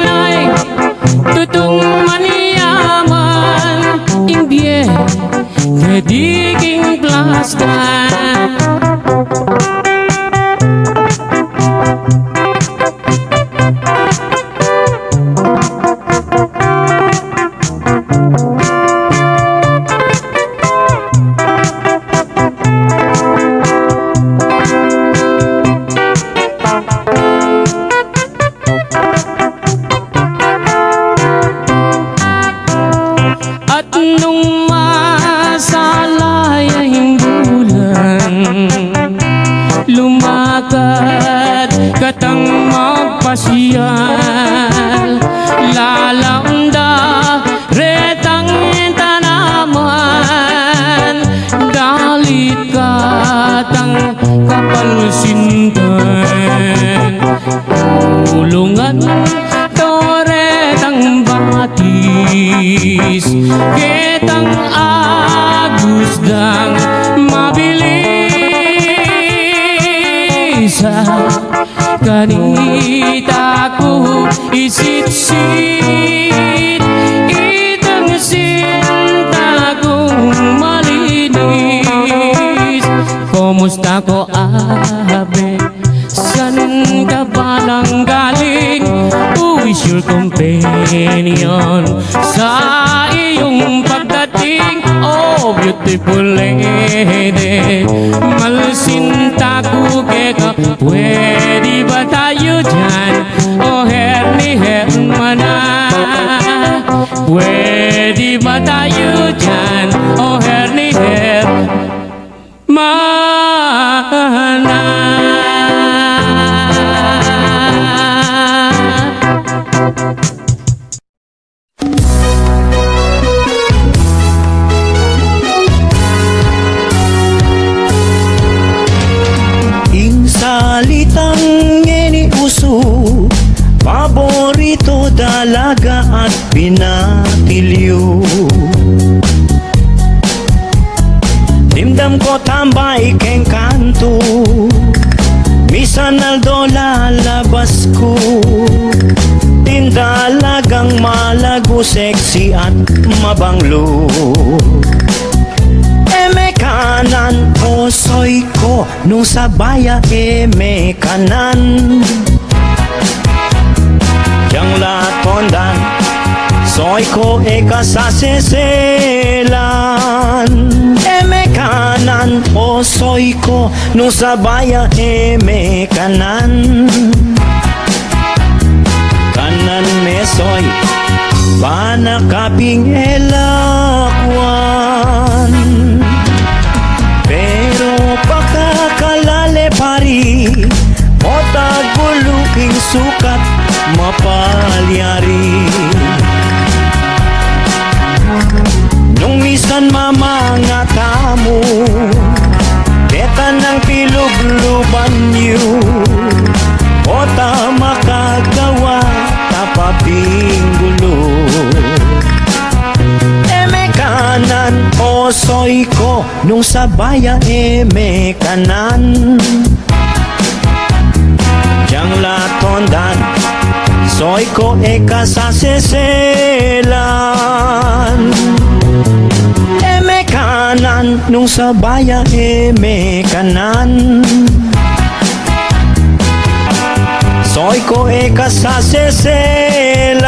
ay tutong maniyaman imbye kediging plastan katang magpasyal lalamda retang tanaman dalit katang kapalsintan ulungan toretang batis ketang agusdang mabilis kanita ko isit-sit itang sinta kong malinis kumusta ko abe san ka ba nang galing who is your companion sa iyong pagdating oh beautiful lady malsinta ko keka pwede ba tayo dyan oh herni hermana pwede ba tayo dyan oh herni hermana Salitang iniuso paborito dalaga at pinatilyo dimdam ko tambay keng kanto misan aldo lalabas ko tindalagang malago sexy at mabanglo kanan o soy ko nung sa baya me kanan yang latondan soy ko kasaseselan me kanan o soy ko nung sa baya me kanan kanan me soy Panakaping elakwan, pero pakakalale pari o taguluking sukat mapalyari. Nung misan mamanga tamu Ketan ng pilubluban niyo o ta makagawa tapaping gulo. Eme kanan o soy ko nung sabaya eme kanan. Yang latondan soy ko eka sa seselan. Eme kanan nung sabaya eme kanan. Soy ko eka sa seselan.